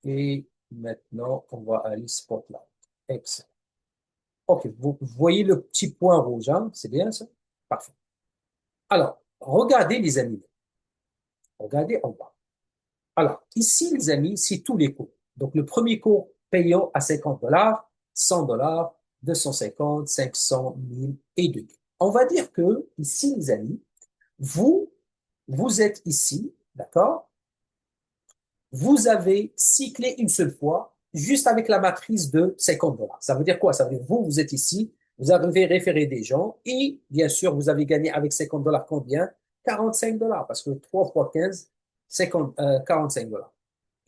S1: Et maintenant, on va aller Spotlight. Excellent. OK. Vous voyez le petit point rouge, hein? C'est bien ça? Parfait. Alors, regardez, les amis. Regardez en bas. Alors, ici, les amis, c'est tous les cours. Donc, le premier cours payant à 50 dollars, 100 dollars, 250, 500, 1000 et 2000. On va dire que ici, les amis, vous, vous êtes ici, d'accord? Vous avez cyclé une seule fois, juste avec la matrice de 50 dollars. Ça veut dire quoi? Ça veut dire vous, vous êtes ici, vous avez référé des gens et bien sûr, vous avez gagné avec 50 dollars combien? 45 dollars parce que 3 fois 15, 50, 45 dollars.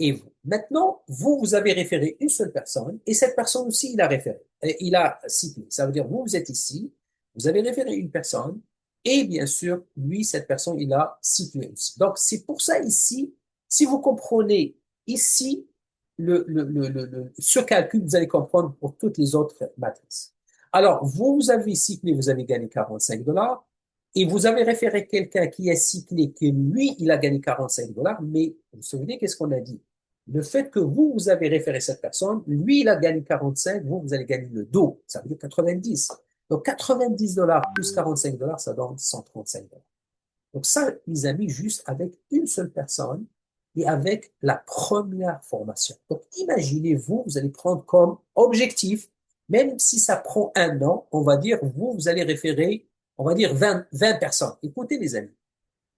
S1: Et vous, maintenant, vous avez référé une seule personne et cette personne aussi, il a référé, il a cité. Ça veut dire, vous êtes ici, vous avez référé une personne et bien sûr, lui, cette personne, il a cité aussi. Donc, c'est pour ça ici, si vous comprenez ici ce calcul, vous allez comprendre pour toutes les autres matrices. Alors, vous avez cyclé, vous avez gagné 45 dollars et vous avez référé quelqu'un qui a cyclé, que lui, il a gagné 45 dollars, mais vous vous souvenez, qu'est-ce qu'on a dit? Le fait que vous, vous avez référé cette personne, lui, il a gagné 45, vous, vous allez gagner le dos. Ça veut dire 90. Donc, 90 dollars plus 45 dollars, ça donne 135 dollars. Donc, ça, les amis, juste avec une seule personne et avec la première formation. Donc, imaginez-vous, vous allez prendre comme objectif, même si ça prend un an, on va dire, vous allez référer, on va dire 20 personnes. Écoutez, les amis.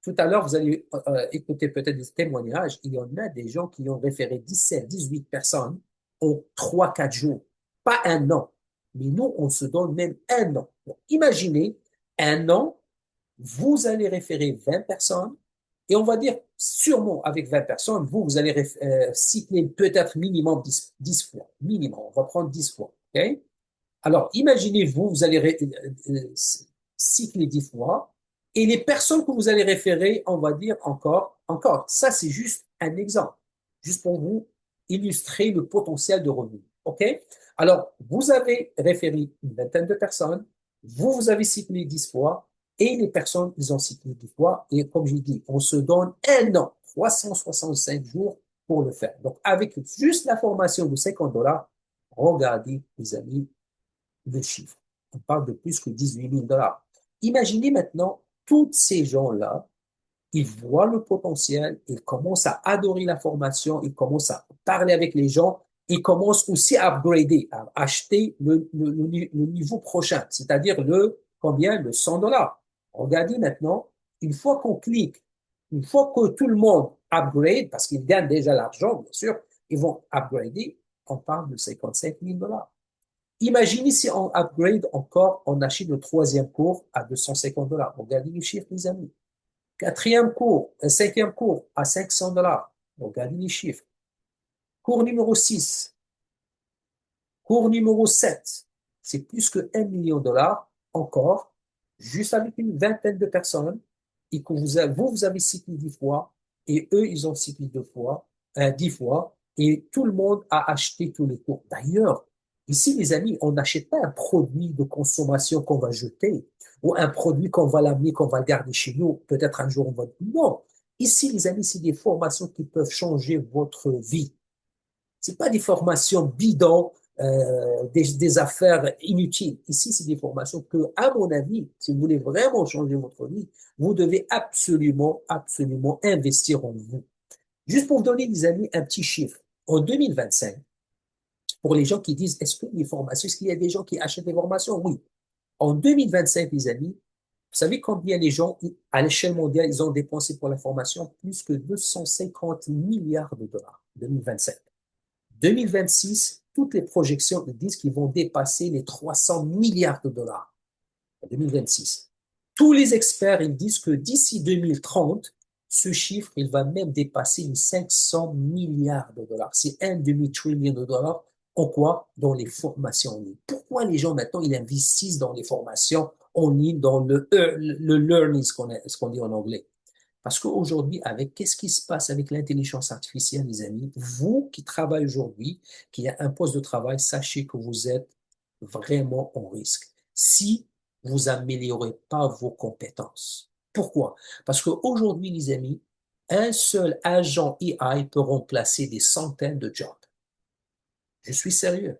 S1: Tout à l'heure, vous allez écouter peut-être des témoignages. Il y en a des gens qui ont référé 17, 18 personnes en 3, 4 jours. Pas un an. Mais nous, on se donne même un an. Donc, imaginez, un an, vous allez référer 20 personnes et on va dire sûrement avec 20 personnes, vous allez citer peut-être minimum 10 fois. Minimum, on va prendre 10 fois. Okay? Alors, imaginez-vous, vous allez cycler 10 fois, et les personnes que vous allez référer, on va dire encore. Ça, c'est juste un exemple, juste pour vous illustrer le potentiel de revenu. OK? Alors, vous avez référé une vingtaine de personnes, vous avez cyclé 10 fois, et les personnes, ils ont cyclé 10 fois, et comme j'ai dit, on se donne un an, 365 jours pour le faire. Donc, avec juste la formation de 50 dollars, regardez, les amis, le chiffre. On parle de plus que 18 000 dollars. Imaginez maintenant tous ces gens-là, ils voient le potentiel, ils commencent à adorer la formation, ils commencent à parler avec les gens, ils commencent aussi à upgrader, à acheter le niveau prochain, c'est-à-dire combien? Le 100 dollars. Regardez maintenant, une fois qu'on clique, une fois que tout le monde upgrade, parce qu'ils gagnent déjà l'argent, bien sûr, ils vont upgrader, on parle de 55 000 dollars. Imaginez si on upgrade encore, on achète le troisième cours à 250 dollars. Regardez les chiffres, les amis. Quatrième cours, cinquième cours à 500 dollars. Regardez les chiffres. Cours numéro 6, cours numéro 7, c'est plus que 1 million de dollars encore, juste avec une vingtaine de personnes, et que vous avez cyclé 10 fois, et eux, ils ont cyclé 2 fois, 10 fois, et tout le monde a acheté tous les cours. D'ailleurs, ici, les amis, on n'achète pas un produit de consommation qu'on va jeter, ou un produit qu'on va l'amener, qu'on va le garder chez nous, peut-être un jour on va... Non, Ici, les amis, c'est des formations qui peuvent changer votre vie. C'est pas des formations bidons, des affaires inutiles. Ici, c'est des formations que, à mon avis, si vous voulez vraiment changer votre vie, vous devez absolument, absolument investir en vous. Juste pour vous donner, les amis, un petit chiffre. En 2025, pour les gens qui disent, est-ce que les formations, est-ce qu'il y a des gens qui achètent des formations? Oui. En 2025, les amis, vous savez combien les gens, à l'échelle mondiale, ils ont dépensé pour la formation? Plus que 250 milliards de dollars. 2025. 2026, toutes les projections disent qu'ils vont dépasser les 300 milliards de dollars en 2026. Tous les experts, ils disent que d'ici 2030, ce chiffre, il va même dépasser les 500 milliards de dollars. C'est un demi-trillion de dollars. En quoi? Dans les formations en ligne. Pourquoi les gens maintenant, ils investissent dans les formations en ligne, dans le learning, ce qu'on dit en anglais? Parce qu'aujourd'hui, avec qu'est-ce qui se passe avec l'intelligence artificielle, les amis, vous qui travaillez aujourd'hui, qui a un poste de travail, sachez que vous êtes vraiment en risque si vous améliorez pas vos compétences. Pourquoi? Parce qu'aujourd'hui, les amis, un seul agent AI peut remplacer des centaines de jobs. Je suis sérieux.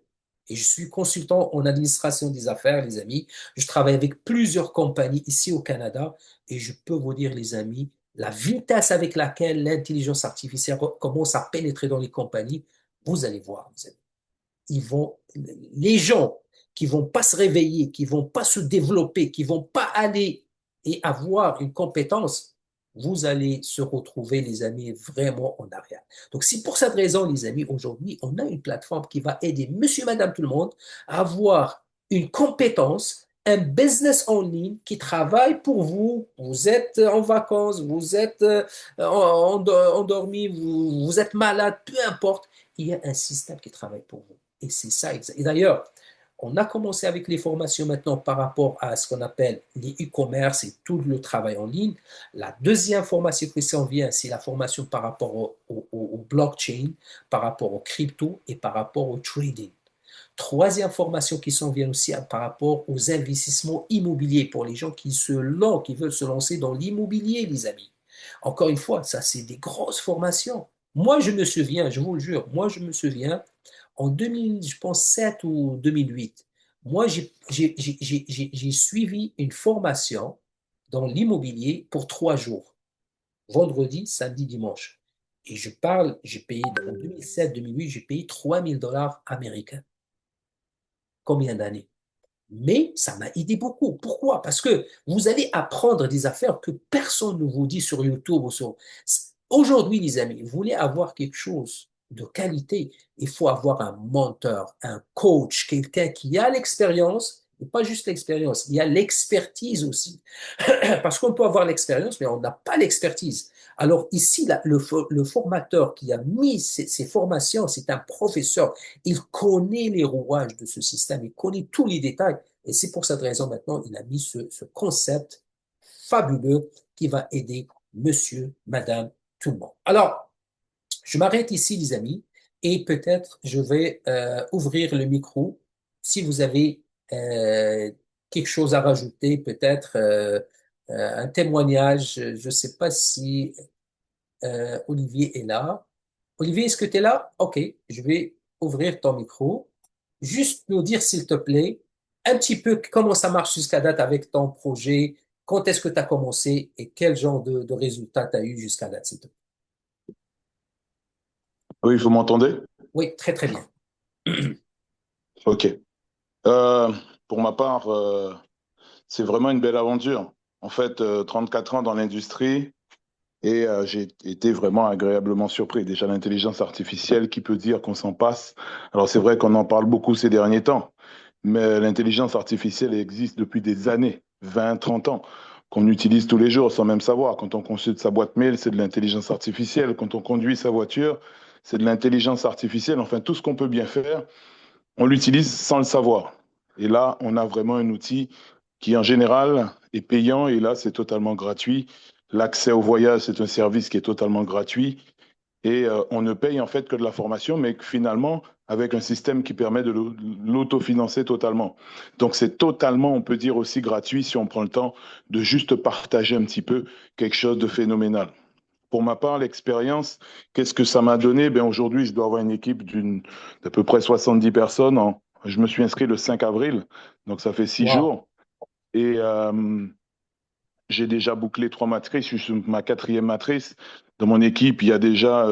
S1: Et je suis consultant en administration des affaires, les amis. Je travaille avec plusieurs compagnies ici au Canada et je peux vous dire, les amis, la vitesse avec laquelle l'intelligence artificielle commence à pénétrer dans les compagnies, vous allez voir, les amis. Les gens qui vont pas se réveiller, qui vont pas se développer, qui vont pas aller et avoir une compétence, vous allez se retrouver, les amis, vraiment en arrière. Donc, c'est pour cette raison, les amis, aujourd'hui, on a une plateforme qui va aider monsieur, madame, tout le monde à avoir une compétence, un business en ligne qui travaille pour vous. Vous êtes en vacances, vous êtes endormi, vous êtes malade, peu importe. Il y a un système qui travaille pour vous. Et c'est ça. Et d'ailleurs, on a commencé avec les formations maintenant par rapport à ce qu'on appelle les e-commerce et tout le travail en ligne. La deuxième formation qui s'en vient, c'est la formation par rapport au blockchain, par rapport au crypto et par rapport au trading. Troisième formation qui s'en vient aussi par rapport aux investissements immobiliers pour les gens qui veulent se lancer dans l'immobilier, les amis. Encore une fois, ça, c'est des grosses formations. Moi, je me souviens, je vous le jure, moi, je me souviens, en 2000, je pense 7 ou 2008, moi, j'ai suivi une formation dans l'immobilier pour 3 jours, vendredi, samedi, dimanche. Et je parle, j'ai payé, en 2007-2008, j'ai payé 3 000 $ américains. Combien d'années? Mais ça m'a aidé beaucoup. Pourquoi? Parce que vous allez apprendre des affaires que personne ne vous dit sur YouTube ou sur... Aujourd'hui, les amis, vous voulez avoir quelque chose de qualité, il faut avoir un mentor, un coach, quelqu'un qui a l'expérience, et pas juste l'expérience, il y a l'expertise aussi. Parce qu'on peut avoir l'expérience, mais on n'a pas l'expertise. Alors ici, le formateur qui a mis ces formations, c'est un professeur. Il connaît les rouages de ce système, il connaît tous les détails. Et c'est pour cette raison maintenant, il a mis ce concept fabuleux qui va aider monsieur, madame, tout le monde. Alors, je m'arrête ici, les amis, et peut-être je vais ouvrir le micro si vous avez euh, quelque chose à rajouter, peut-être un témoignage. Je ne sais pas si Olivier est là. Olivier, est-ce que tu es là? OK, je vais ouvrir ton micro. Juste nous dire, s'il te plaît, un petit peu comment ça marche jusqu'à date avec ton projet, quand est-ce que tu as commencé et quel genre de résultats tu as eu jusqu'à date, s'il te plaît.
S2: Oui, vous m'entendez?
S1: Oui, très très bien.
S2: Ok. Euh, pour ma part, c'est vraiment une belle aventure. En fait, 34 ans dans l'industrie et j'ai été vraiment agréablement surpris. Déjà, l'intelligence artificielle, qui peut dire qu'on s'en passe? Alors, c'est vrai qu'on en parle beaucoup ces derniers temps, mais l'intelligence artificielle existe depuis des années, 20, 30 ans, qu'on utilise tous les jours sans même savoir. Quand on consulte sa boîte mail, c'est de l'intelligence artificielle. Quand on conduit sa voiture, c'est de l'intelligence artificielle. Enfin, tout ce qu'on peut bien faire, on l'utilise sans le savoir. Et là, on a vraiment un outil qui, en général, est payant. Et là, c'est totalement gratuit. L'accès au voyage, c'est un service qui est totalement gratuit. Et on ne paye en fait que de la formation, mais finalement, avec un système qui permet de l'autofinancer totalement. Donc, c'est totalement, on peut dire aussi gratuit si on prend le temps de juste partager un petit peu quelque chose de phénoménal. pour ma part, l'expérience, qu'est-ce que ça m'a donné? Ben, aujourd'hui, je dois avoir une équipe d'à peu près 70 personnes. Je me suis inscrit le 5 avril, donc ça fait 6 jours. Et j'ai déjà bouclé 3 matrices. Je suis sur ma quatrième matrice. Dans mon équipe, il y a déjà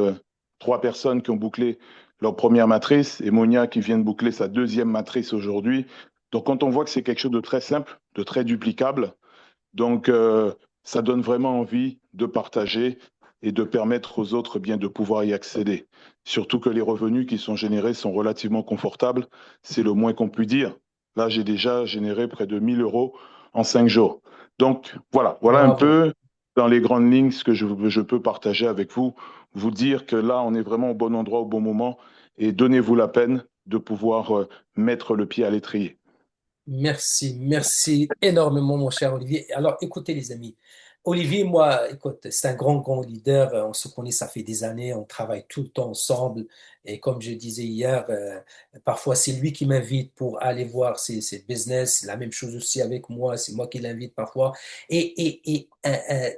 S2: 3 personnes qui ont bouclé leur première matrice et Monia qui vient de boucler sa deuxième matrice aujourd'hui. Donc, quand on voit que c'est quelque chose de très simple, de très duplicable, donc ça donne vraiment envie de partager et de permettre aux autres bien de pouvoir y accéder. Surtout que les revenus qui sont générés sont relativement confortables, c'est le moins qu'on puisse dire. Là, j'ai déjà généré près de 1 000 € en 5 jours. Donc voilà un
S1: Bravo.
S2: peu dans les grandes lignes ce que je peux partager avec vous, vous dire que là, on est vraiment au bon endroit au bon moment et donnez-vous la peine de pouvoir mettre le pied à l'étrier.
S1: Merci, merci énormément, mon cher Olivier. Alors, écoutez, les amis. Olivier, moi, écoute, c'est un grand, grand leader. On se connaît, ça fait des années. On travaille tout le temps ensemble. Et comme je disais hier, parfois c'est lui qui m'invite pour aller voir ses business. La même chose aussi avec moi. C'est moi qui l'invite parfois.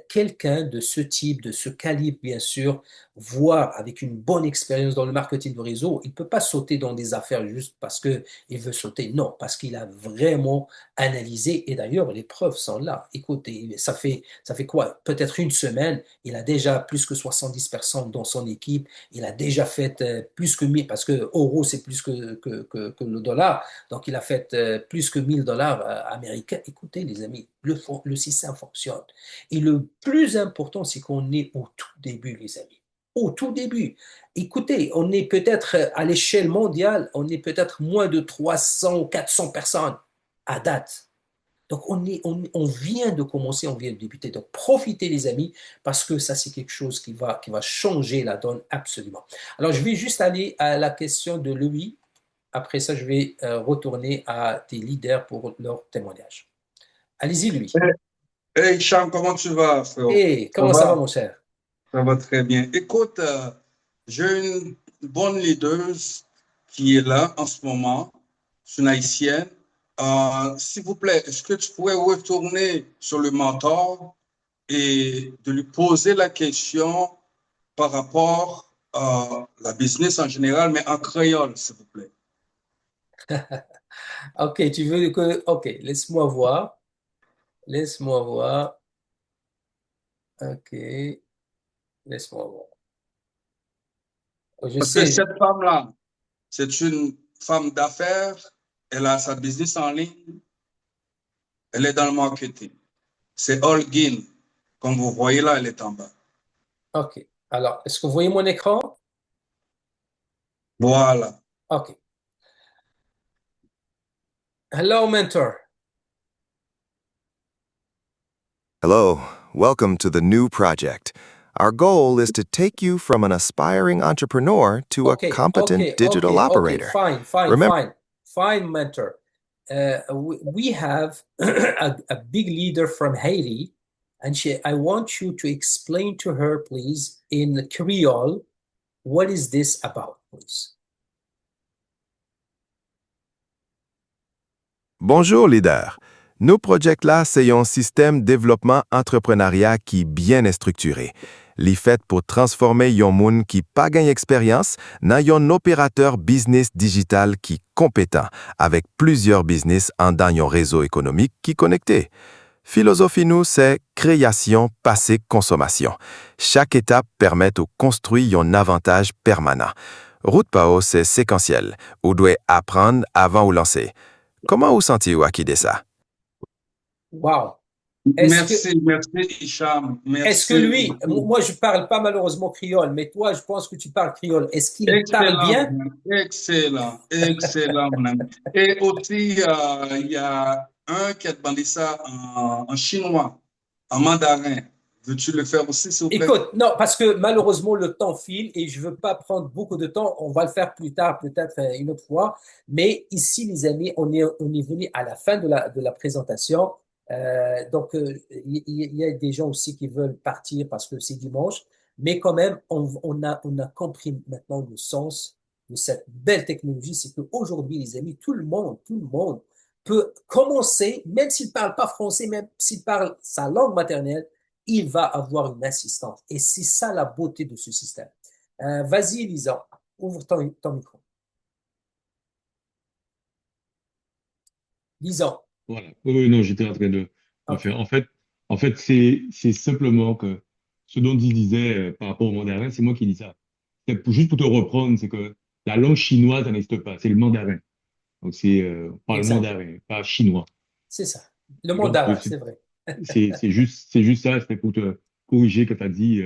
S1: Quelqu'un de ce type, de ce calibre, bien sûr, voire avec une bonne expérience dans le marketing de réseau, il peut pas sauter dans des affaires juste parce que il veut sauter. Non, parce qu'il a vraiment analysé. Et d'ailleurs, les preuves sont là. Écoutez, ça fait quoi? Peut-être une semaine. Il a déjà plus que 70 personnes dans son équipe. Il a déjà fait plus que 1000, parce que euro, c'est plus que le dollar. Donc, il a fait plus que 1000 $ américains. Écoutez, les amis, le système fonctionne. Et le plus important, c'est qu'on est au tout début, les amis. Au tout début. Écoutez, on est peut-être à l'échelle mondiale, on est peut-être moins de 300 ou 400 personnes à date. Donc, on vient de commencer, on vient de débuter. Donc, profitez, les amis, parce que ça, c'est quelque chose qui va changer la donne absolument. Alors, je vais juste aller à la question de Louis. Après ça, je vais retourner à tes leaders pour leur témoignage. Allez-y, Louis.
S4: Hey, Cham, comment tu vas, frérot?
S1: Hey,
S4: Ça
S1: comment ça va,
S4: va?
S1: mon cher?
S4: Ça va très bien. Écoute, j'ai une bonne leader qui est là en ce moment. C'est une haïtienne. S'il vous plaît, est-ce que tu pourrais retourner sur le mentor et de lui poser la question par rapport à la business en général, mais en créole, s'il vous plaît?
S1: Ok, tu veux que... Ok, laisse-moi voir. Laisse-moi voir. Ok, laisse-moi voir. Je
S4: Parce que
S1: sais,
S4: cette femme-là, c'est une femme d'affaires. Elle a sa business en ligne. Elle est dans le marketing. C'est Holguin. Comme vous voyez là, elle est en bas.
S1: ok. Alors, est-ce que vous voyez mon écran?
S4: Voilà.
S1: Ok. Hello, mentor.
S3: Hello, welcome to the new project. Our goal is to take you from an aspiring entrepreneur to a
S1: Okay,
S3: competent
S1: okay,
S3: digital
S1: okay, okay.
S3: operator.
S1: Fine, fine,
S3: Remember,
S1: fine, fine, mentor. We have a big leader from Haiti, and I want you to explain to her, please, in Creole, what is this about, please?
S3: bonjour leader. Nous project là, c'est un système développement entrepreneuriat qui bien est structuré. Li fait pour transformer yon moun qui pas gagne expérience dans yon opérateur business digital qui compétent avec plusieurs business en dans yon réseau économique qui connecté. Philosophie nous, c'est création, passé, consommation. Chaque étape permet de construire un avantage permanent. Route PAO, c'est séquentiel. Vous devez apprendre avant ou lancer. Comment vous sentez-vous à qui de ça?
S1: Wow.
S4: Merci, merci, Hicham.
S1: Est-ce que
S4: Merci
S1: lui,
S4: beaucoup.
S1: moi je parle pas malheureusement créole, mais toi je pense que tu parles créole. Est-ce qu'il parle
S4: Excellent,
S1: bien?
S4: mon ami. Excellent, excellent, mon ami. Et aussi, il y a un qui a demandé ça en chinois, en mandarin. Veux-tu le faire aussi, s'il vous plaît?
S1: Écoute, non, parce que malheureusement, le temps file et je veux pas prendre beaucoup de temps. On va le faire plus tard, peut-être une autre fois. Mais ici, les amis, on est venu à la fin de la présentation. Donc, il y a des gens aussi qui veulent partir parce que c'est dimanche. Mais quand même, on a compris maintenant le sens de cette belle technologie. C'est qu'aujourd'hui, les amis, tout le monde peut commencer, même s'il parle pas français, même s'il parle sa langue maternelle, il va avoir une assistance. Et c'est ça la beauté de ce système. Vas-y, Lisa, ouvre ton micro. Lisa,
S5: Voilà. Oui, oui, non, j'étais en train de
S1: ok,
S5: refaire. En fait, c'est simplement que ce dont il disait par rapport au mandarin, c'est moi qui dis ça. Juste pour te reprendre, c'est que la langue chinoise, ça n'existe pas. C'est le mandarin. Donc, on parle
S1: exact,
S5: mandarin, pas chinois.
S1: c'est ça. Le
S5: D'accord?
S1: mandarin, c'est vrai.
S5: C'est juste ça. C'était pour te corriger que tu as dit,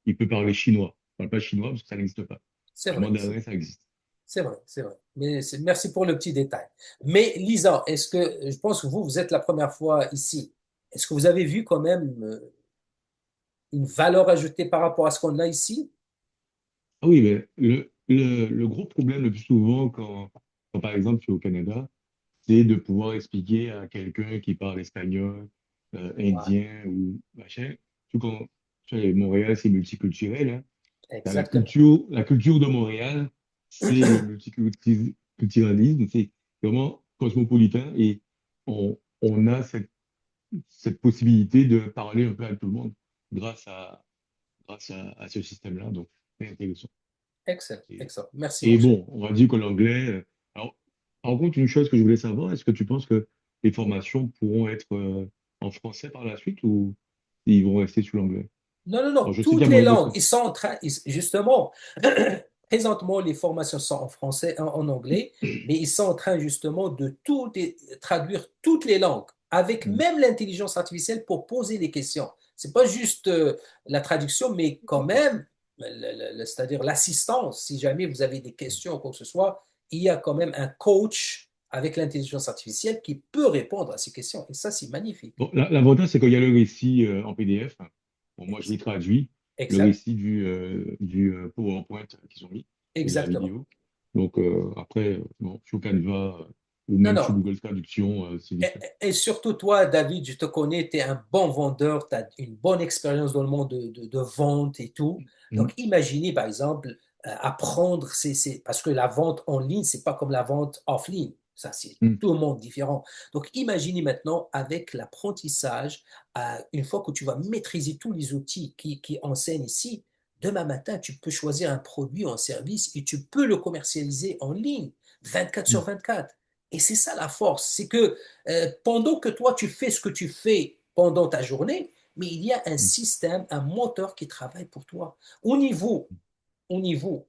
S5: il peut parler chinois. Il parle pas chinois parce que ça n'existe pas.
S1: C'est
S5: Le
S1: vrai,
S5: mandarin, ça existe.
S1: c'est vrai, c'est vrai. Mais merci pour le petit détail. Mais Lisa, est-ce que, je pense que vous êtes la première fois ici. Est-ce que vous avez vu quand même une valeur ajoutée par rapport à ce qu'on a ici?
S5: Ah oui, mais le gros problème le plus souvent quand par exemple, tu es au Canada, c'est de pouvoir expliquer à quelqu'un qui parle espagnol,
S1: Ouais,
S5: indien ou machin. Surtout quand tu sais, Montréal, c'est multiculturel, hein. Dans
S1: exactement.
S5: la culture de Montréal, c'est le multiculturalisme, c'est vraiment cosmopolitain et on a cette possibilité de parler un peu à tout le monde grâce à ce système-là. Donc, c'est intéressant.
S1: Excellent,
S5: Et,
S1: excellent. Merci,
S5: et
S1: mon cher.
S5: bon, on va dire que l'anglais. Alors, par contre, une chose que je voulais savoir, est-ce que tu penses que les formations pourront être en français par la suite ou ils vont rester sur l'anglais?
S1: Non, non,
S5: Alors,
S1: non,
S5: je sais qu'il y
S1: toutes
S5: a
S1: les
S5: moyen de
S1: langues, ils sont en train, justement, présentement, les formations sont en français, en anglais, mais ils sont en train justement de traduire toutes les langues, avec
S5: Mm,
S1: même l'intelligence artificielle pour poser les questions. C'est pas juste la traduction, mais quand même, c'est-à-dire l'assistance. Si jamais vous avez des questions ou quoi que ce soit, il y a quand même un coach avec l'intelligence artificielle qui peut répondre à ces questions. Et ça, c'est magnifique.
S5: bon, l'avantage, c'est qu'il y a le récit en PDF. Bon, moi, je
S1: Ex-
S5: l'ai traduit, le
S1: Exact,
S5: récit du PowerPoint qu'ils ont mis et la
S1: exactement.
S5: vidéo. Donc, après, bon, sur Canva ou
S1: Non,
S5: même sur
S1: non.
S5: Google Traduction, c'est vite
S1: Et,
S5: fait.
S1: et surtout toi, David, je te connais, tu es un bon vendeur, tu as une bonne expérience dans le monde de vente et tout. Donc,
S5: Mm,
S1: imaginez, par exemple, apprendre, parce que la vente en ligne, c'est pas comme la vente offline. Ça, c'est
S5: mm,
S1: tout le monde différent. Donc, imaginez maintenant avec l'apprentissage, une fois que tu vas maîtriser tous les outils qui enseignent ici, demain matin, tu peux choisir un produit ou un service et tu peux le commercialiser en ligne, 24 sur
S5: mm,
S1: 24. Et c'est ça la force, c'est que pendant que toi, tu fais ce que tu fais pendant ta journée, mais il y a un
S5: mm,
S1: système, un moteur qui travaille pour toi. Au niveau, au niveau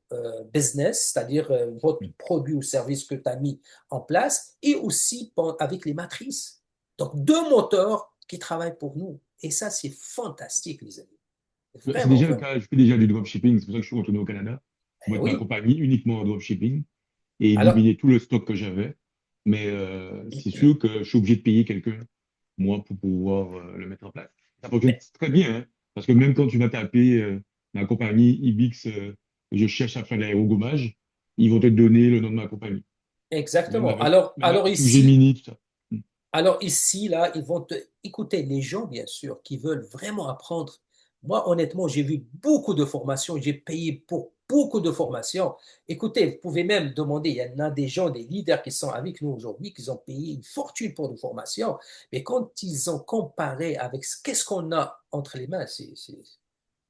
S1: business, c'est-à-dire votre
S5: mm.
S1: produit ou service que tu as mis en place, et aussi avec les matrices. Donc, deux moteurs qui travaillent pour nous. Et ça, c'est fantastique, les amis.
S5: C'est
S1: Vraiment,
S5: déjà le
S1: vraiment.
S5: cas, je fais déjà du dropshipping, c'est pour ça que je suis retourné au Canada pour
S1: Eh
S5: mettre ma
S1: oui.
S5: compagnie uniquement en dropshipping et
S1: Alors,
S5: éliminer tout le stock que j'avais. Mais c'est sûr que je suis obligé de payer quelqu'un, moi, pour pouvoir le mettre en place. Ça fonctionne
S1: mais
S5: très bien, hein, parce que même quand tu vas taper ma compagnie IBIX, je cherche à faire de l'aérogommage, ils vont te donner le nom de ma compagnie, même
S1: exactement.
S5: avec,
S1: Alors,
S5: même
S1: alors
S5: sous
S1: ici,
S5: Gemini, tout ça. Mm,
S1: Alors ici, là, ils vont te... Écoutez, les gens, bien sûr, qui veulent vraiment apprendre. Moi, honnêtement, j'ai vu beaucoup de formations, j'ai payé pour beaucoup de formations. Écoutez, vous pouvez même demander, il y en a des gens, des leaders qui sont avec nous aujourd'hui, qui ont payé une fortune pour des formations, mais quand ils ont comparé avec qu'est-ce qu'on a entre les mains,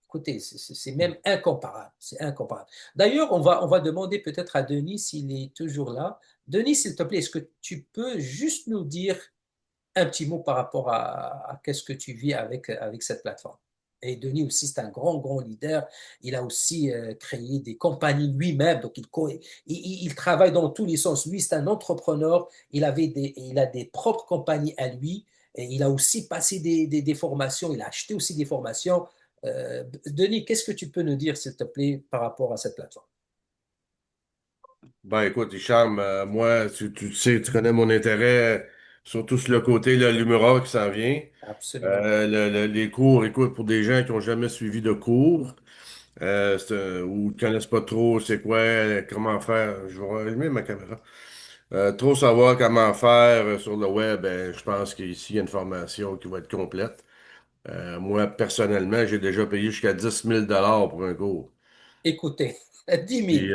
S1: écoutez, c'est
S5: mm.
S1: même incomparable. C'est incomparable. D'ailleurs, on va demander peut-être à Denis s'il est toujours là. Denis, s'il te plaît, est-ce que tu peux juste nous dire un petit mot par rapport à qu'est-ce que tu vis avec cette plateforme. Et Denis aussi, c'est un grand, grand leader. Il a aussi créé des compagnies lui-même. Donc, il travaille dans tous les sens. Lui, c'est un entrepreneur. Il a des propres compagnies à lui. Et il a aussi passé des formations. Il a acheté aussi des formations. Denis, qu'est-ce que tu peux nous dire, s'il te plaît, par rapport à cette plateforme?
S6: Ben écoute, Hicham, moi, tu sais, tu connais mon intérêt, surtout sur le côté, là, l'humour qui s'en vient.
S1: Absolument.
S6: Les cours, écoute, pour des gens qui n'ont jamais suivi de cours, ou qui connaissent pas trop c'est quoi, comment faire, je vais allumer ma caméra. Trop savoir comment faire sur le web, je pense qu'ici, il y a une formation qui va être complète. Moi, personnellement, j'ai déjà payé jusqu'à 10 000 $ pour un cours.
S1: Écoutez, 10 000.
S6: Puis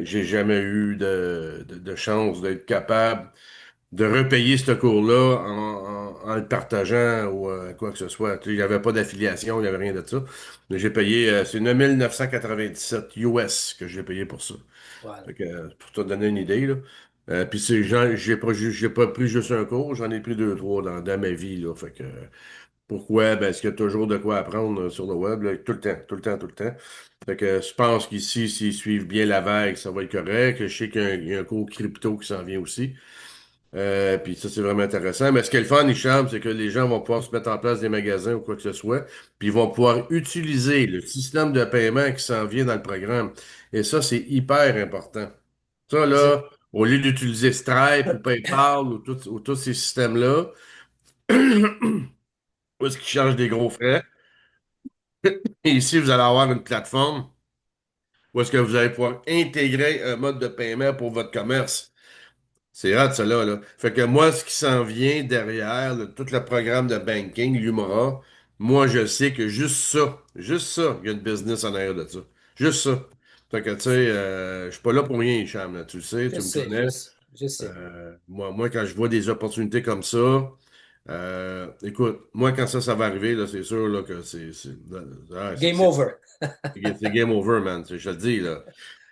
S6: j'ai jamais eu de chance d'être capable de repayer ce cours-là en le partageant ou quoi que ce soit. Tu sais, il n'y avait pas d'affiliation, il n'y avait rien de ça. Mais j'ai payé, c'est 9 997 US que j'ai payé pour ça.
S1: Voilà.
S6: Fait que, pour te donner une idée, là. Puis j'ai pas pris juste un cours, j'en ai pris deux, trois dans ma vie, là. Fait que, pourquoi? Ben, parce qu'il y a toujours de quoi apprendre sur le web, là, tout le temps, tout le temps, tout le temps. Fait que je pense qu'ici, s'ils suivent bien la vague, ça va être correct. Je sais qu'il y a un cours crypto qui s'en vient aussi. Puis ça, c'est vraiment intéressant. Mais ce qui est le fun, Hicham, c'est que les gens vont pouvoir se mettre en place des magasins ou quoi que ce soit, puis ils vont pouvoir utiliser le système de paiement qui s'en vient dans le programme. Et ça, c'est hyper important. Ça,
S1: Exa-
S6: là, au lieu d'utiliser Stripe ou PayPal ou tous ces systèmes-là, où est-ce qu'ils chargent des gros frais? Et ici, vous allez avoir une plateforme où est-ce que vous allez pouvoir intégrer un mode de paiement pour votre commerce. C'est hot, ça, là. Fait que moi, ce qui s'en vient derrière, tout le programme de banking, l'Umra, moi, je sais que juste ça, il y a une business en arrière de ça. Juste ça. Fait que, tu sais, je suis pas là pour rien, Hicham, là. Tu le sais,
S1: Je
S6: tu me
S1: sais, je
S6: connais.
S1: sais, je sais.
S6: Moi, quand je vois des opportunités comme ça, écoute, moi, quand ça va arriver, là, c'est sûr là, que
S1: Game over.
S6: c'est game over, man. Je te le dis, là.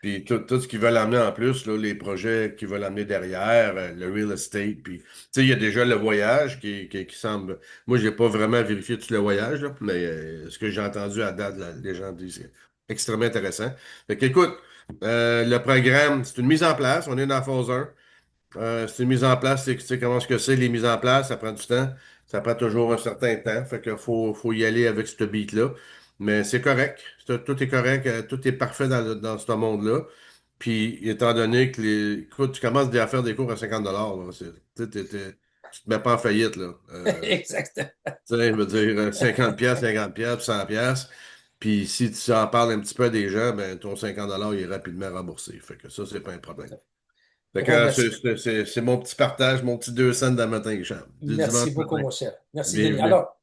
S6: Puis tout ce qu'ils veulent amener en plus, là, les projets qu'ils veulent amener derrière, le real estate, puis, tu sais, il y a déjà le voyage qui semble... Moi, j'ai pas vraiment vérifié tout le voyage, là, mais ce que j'ai entendu à date, là, les gens disent c'est extrêmement intéressant. Fait qu'écoute, le programme, c'est une mise en place. On est dans la phase 1. C'est une mise en place, tu sais comment est-ce que c'est, les mises en place, ça prend du temps. Ça prend toujours un certain temps. Fait qu'il faut y aller avec ce beat-là. Mais c'est correct. Tout est correct. Tout est parfait dans ce monde-là. Puis, étant donné que écoute, tu commences déjà à faire des cours à 50 là, tu te mets pas en faillite, là.
S1: Exactement.
S6: Tu sais, je veux dire, 50 pièces, 50 pièces, 100 pièces. Puis, si tu en parles un petit peu à des gens, ben, ton 50 il est rapidement remboursé. Fait que ça, c'est pas un problème. Fait que
S1: Grand merci.
S6: c'est mon petit partage, mon petit 2 cents d'un matin, Richard. Du
S1: Merci
S6: dimanche
S1: beaucoup,
S6: matin.
S1: mon cher. Merci, Denis.
S6: Bienvenue.
S1: Alors,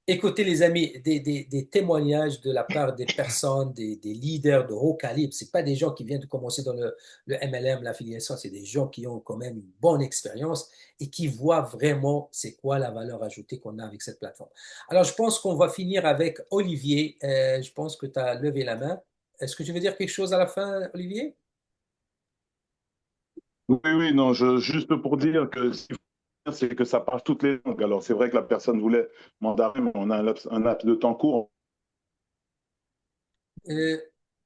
S1: écoutez, les amis, des témoignages de la part des personnes, des leaders de haut calibre. C'est pas des gens qui viennent de commencer dans le MLM, l'affiliation. C'est des gens qui ont quand même une bonne expérience et qui voient vraiment c'est quoi la valeur ajoutée qu'on a avec cette plateforme. Alors, je pense qu'on va finir avec Olivier. Je pense que tu as levé la main. Est-ce que tu veux dire quelque chose à la fin, Olivier?
S2: Oui, oui, non, juste pour dire que ce qu'il faut dire, c'est que ça parle toutes les langues. Alors, c'est vrai que la personne voulait mandarin, mais on a un laps de temps court.
S1: Euh,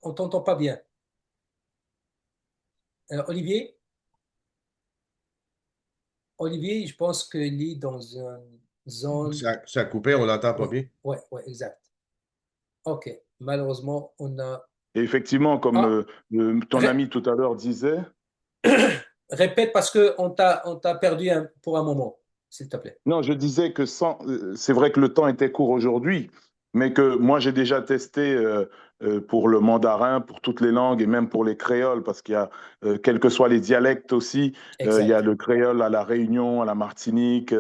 S1: on t'entend pas bien. Olivier? Olivier, je pense qu'il est dans une zone.
S6: Ça a coupé, on l'entend pas
S1: Ouais,
S6: bien.
S1: ouais, ouais, exact. OK. Malheureusement, on a.
S2: Et effectivement, comme
S1: Ah,
S2: ton
S1: ré-
S2: ami tout à l'heure disait,
S1: répète parce que on t'a perdu pour un moment, s'il te plaît.
S2: non, je disais que c'est vrai que le temps était court aujourd'hui, mais que moi j'ai déjà testé pour le mandarin, pour toutes les langues et même pour les créoles, parce qu'il y a, quels que soient les dialectes aussi, il y a
S1: Exact.
S2: le créole à la Réunion, à la Martinique,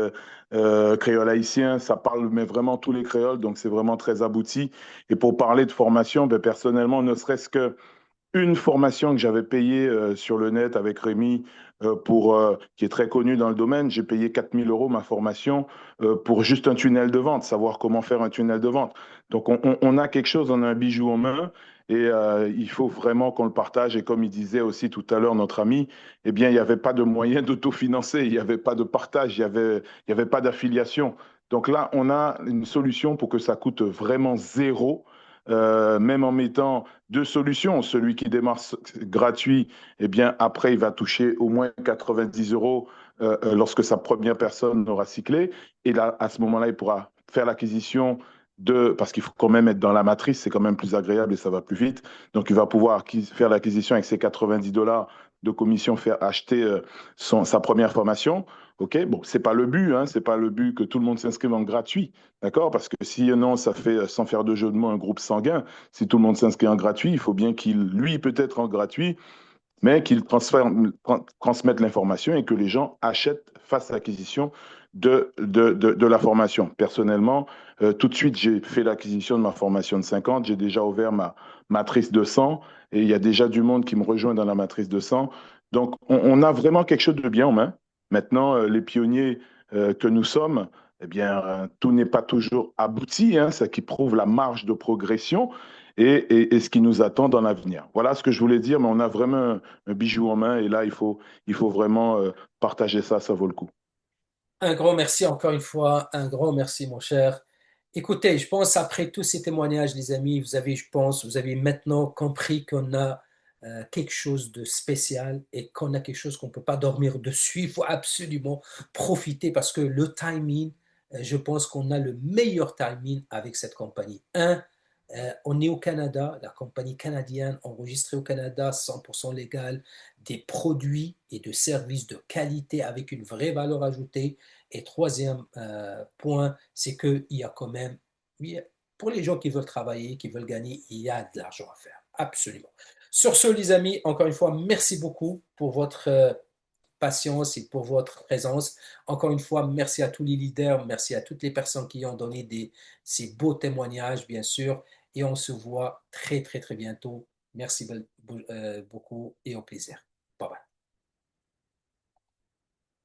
S2: créole haïtien, ça parle mais vraiment tous les créoles, donc c'est vraiment très abouti. Et pour parler de formation, ben, personnellement, ne serait-ce que une formation que j'avais payée sur le net avec Rémi, qui est très connu dans le domaine. J'ai payé 4 000 € ma formation pour juste un tunnel de vente, savoir comment faire un tunnel de vente. Donc on a quelque chose, on a un bijou en main et il faut vraiment qu'on le partage. Et comme il disait aussi tout à l'heure, notre ami, eh bien, il n'y avait pas de moyen d'autofinancer, il n'y avait pas de partage, il y avait pas d'affiliation. Donc là, on a une solution pour que ça coûte vraiment zéro. Même en mettant deux solutions. Celui qui démarre gratuit, eh bien, après, il va toucher au moins 90 € lorsque sa première personne aura cyclé. Et là, à ce moment-là, il pourra faire l'acquisition parce qu'il faut quand même être dans la matrice, c'est quand même plus agréable et ça va plus vite. Donc, il va pouvoir faire l'acquisition avec ses 90 $ de commission, faire acheter sa première formation. OK, bon, c'est pas le but, hein, c'est pas le but que tout le monde s'inscrive en gratuit, d'accord? Parce que si non, ça fait, sans faire de jeu de mots, un groupe sanguin. Si tout le monde s'inscrit en gratuit, il faut bien qu'il, lui, peut-être en gratuit, mais qu'il transmette l'information et que les gens achètent, fassent l'acquisition de la formation. Personnellement, tout de suite, j'ai fait l'acquisition de ma formation de 50. J'ai déjà ouvert ma matrice de 100 et il y a déjà du monde qui me rejoint dans la matrice de 100. Donc, on a vraiment quelque chose de bien en main. Maintenant, les pionniers que nous sommes, eh bien, tout n'est pas toujours abouti, hein, ce qui prouve la marge de progression et ce qui nous attend dans l'avenir. Voilà ce que je voulais dire, mais on a vraiment un bijou en main et là, il faut vraiment partager ça, ça vaut le coup.
S1: Un grand merci encore une fois, un grand merci mon cher. Écoutez, je pense après tous ces témoignages, les amis, vous avez, je pense, vous avez maintenant compris qu'on a quelque chose de spécial et qu'on a quelque chose qu'on ne peut pas dormir dessus. Il faut absolument profiter parce que le timing, je pense qu'on a le meilleur timing avec cette compagnie. On est au Canada, la compagnie canadienne enregistrée au Canada, 100% légale, des produits et de services de qualité avec une vraie valeur ajoutée. Et troisième point, c'est qu'il y a quand même, pour les gens qui veulent travailler, qui veulent gagner, il y a de l'argent à faire. Absolument. Sur ce, les amis, encore une fois, merci beaucoup pour votre patience et pour votre présence. Encore une fois, merci à tous les leaders, merci à toutes les personnes qui ont donné ces beaux témoignages, bien sûr. Et on se voit très, très, très bientôt. Merci beaucoup et au plaisir.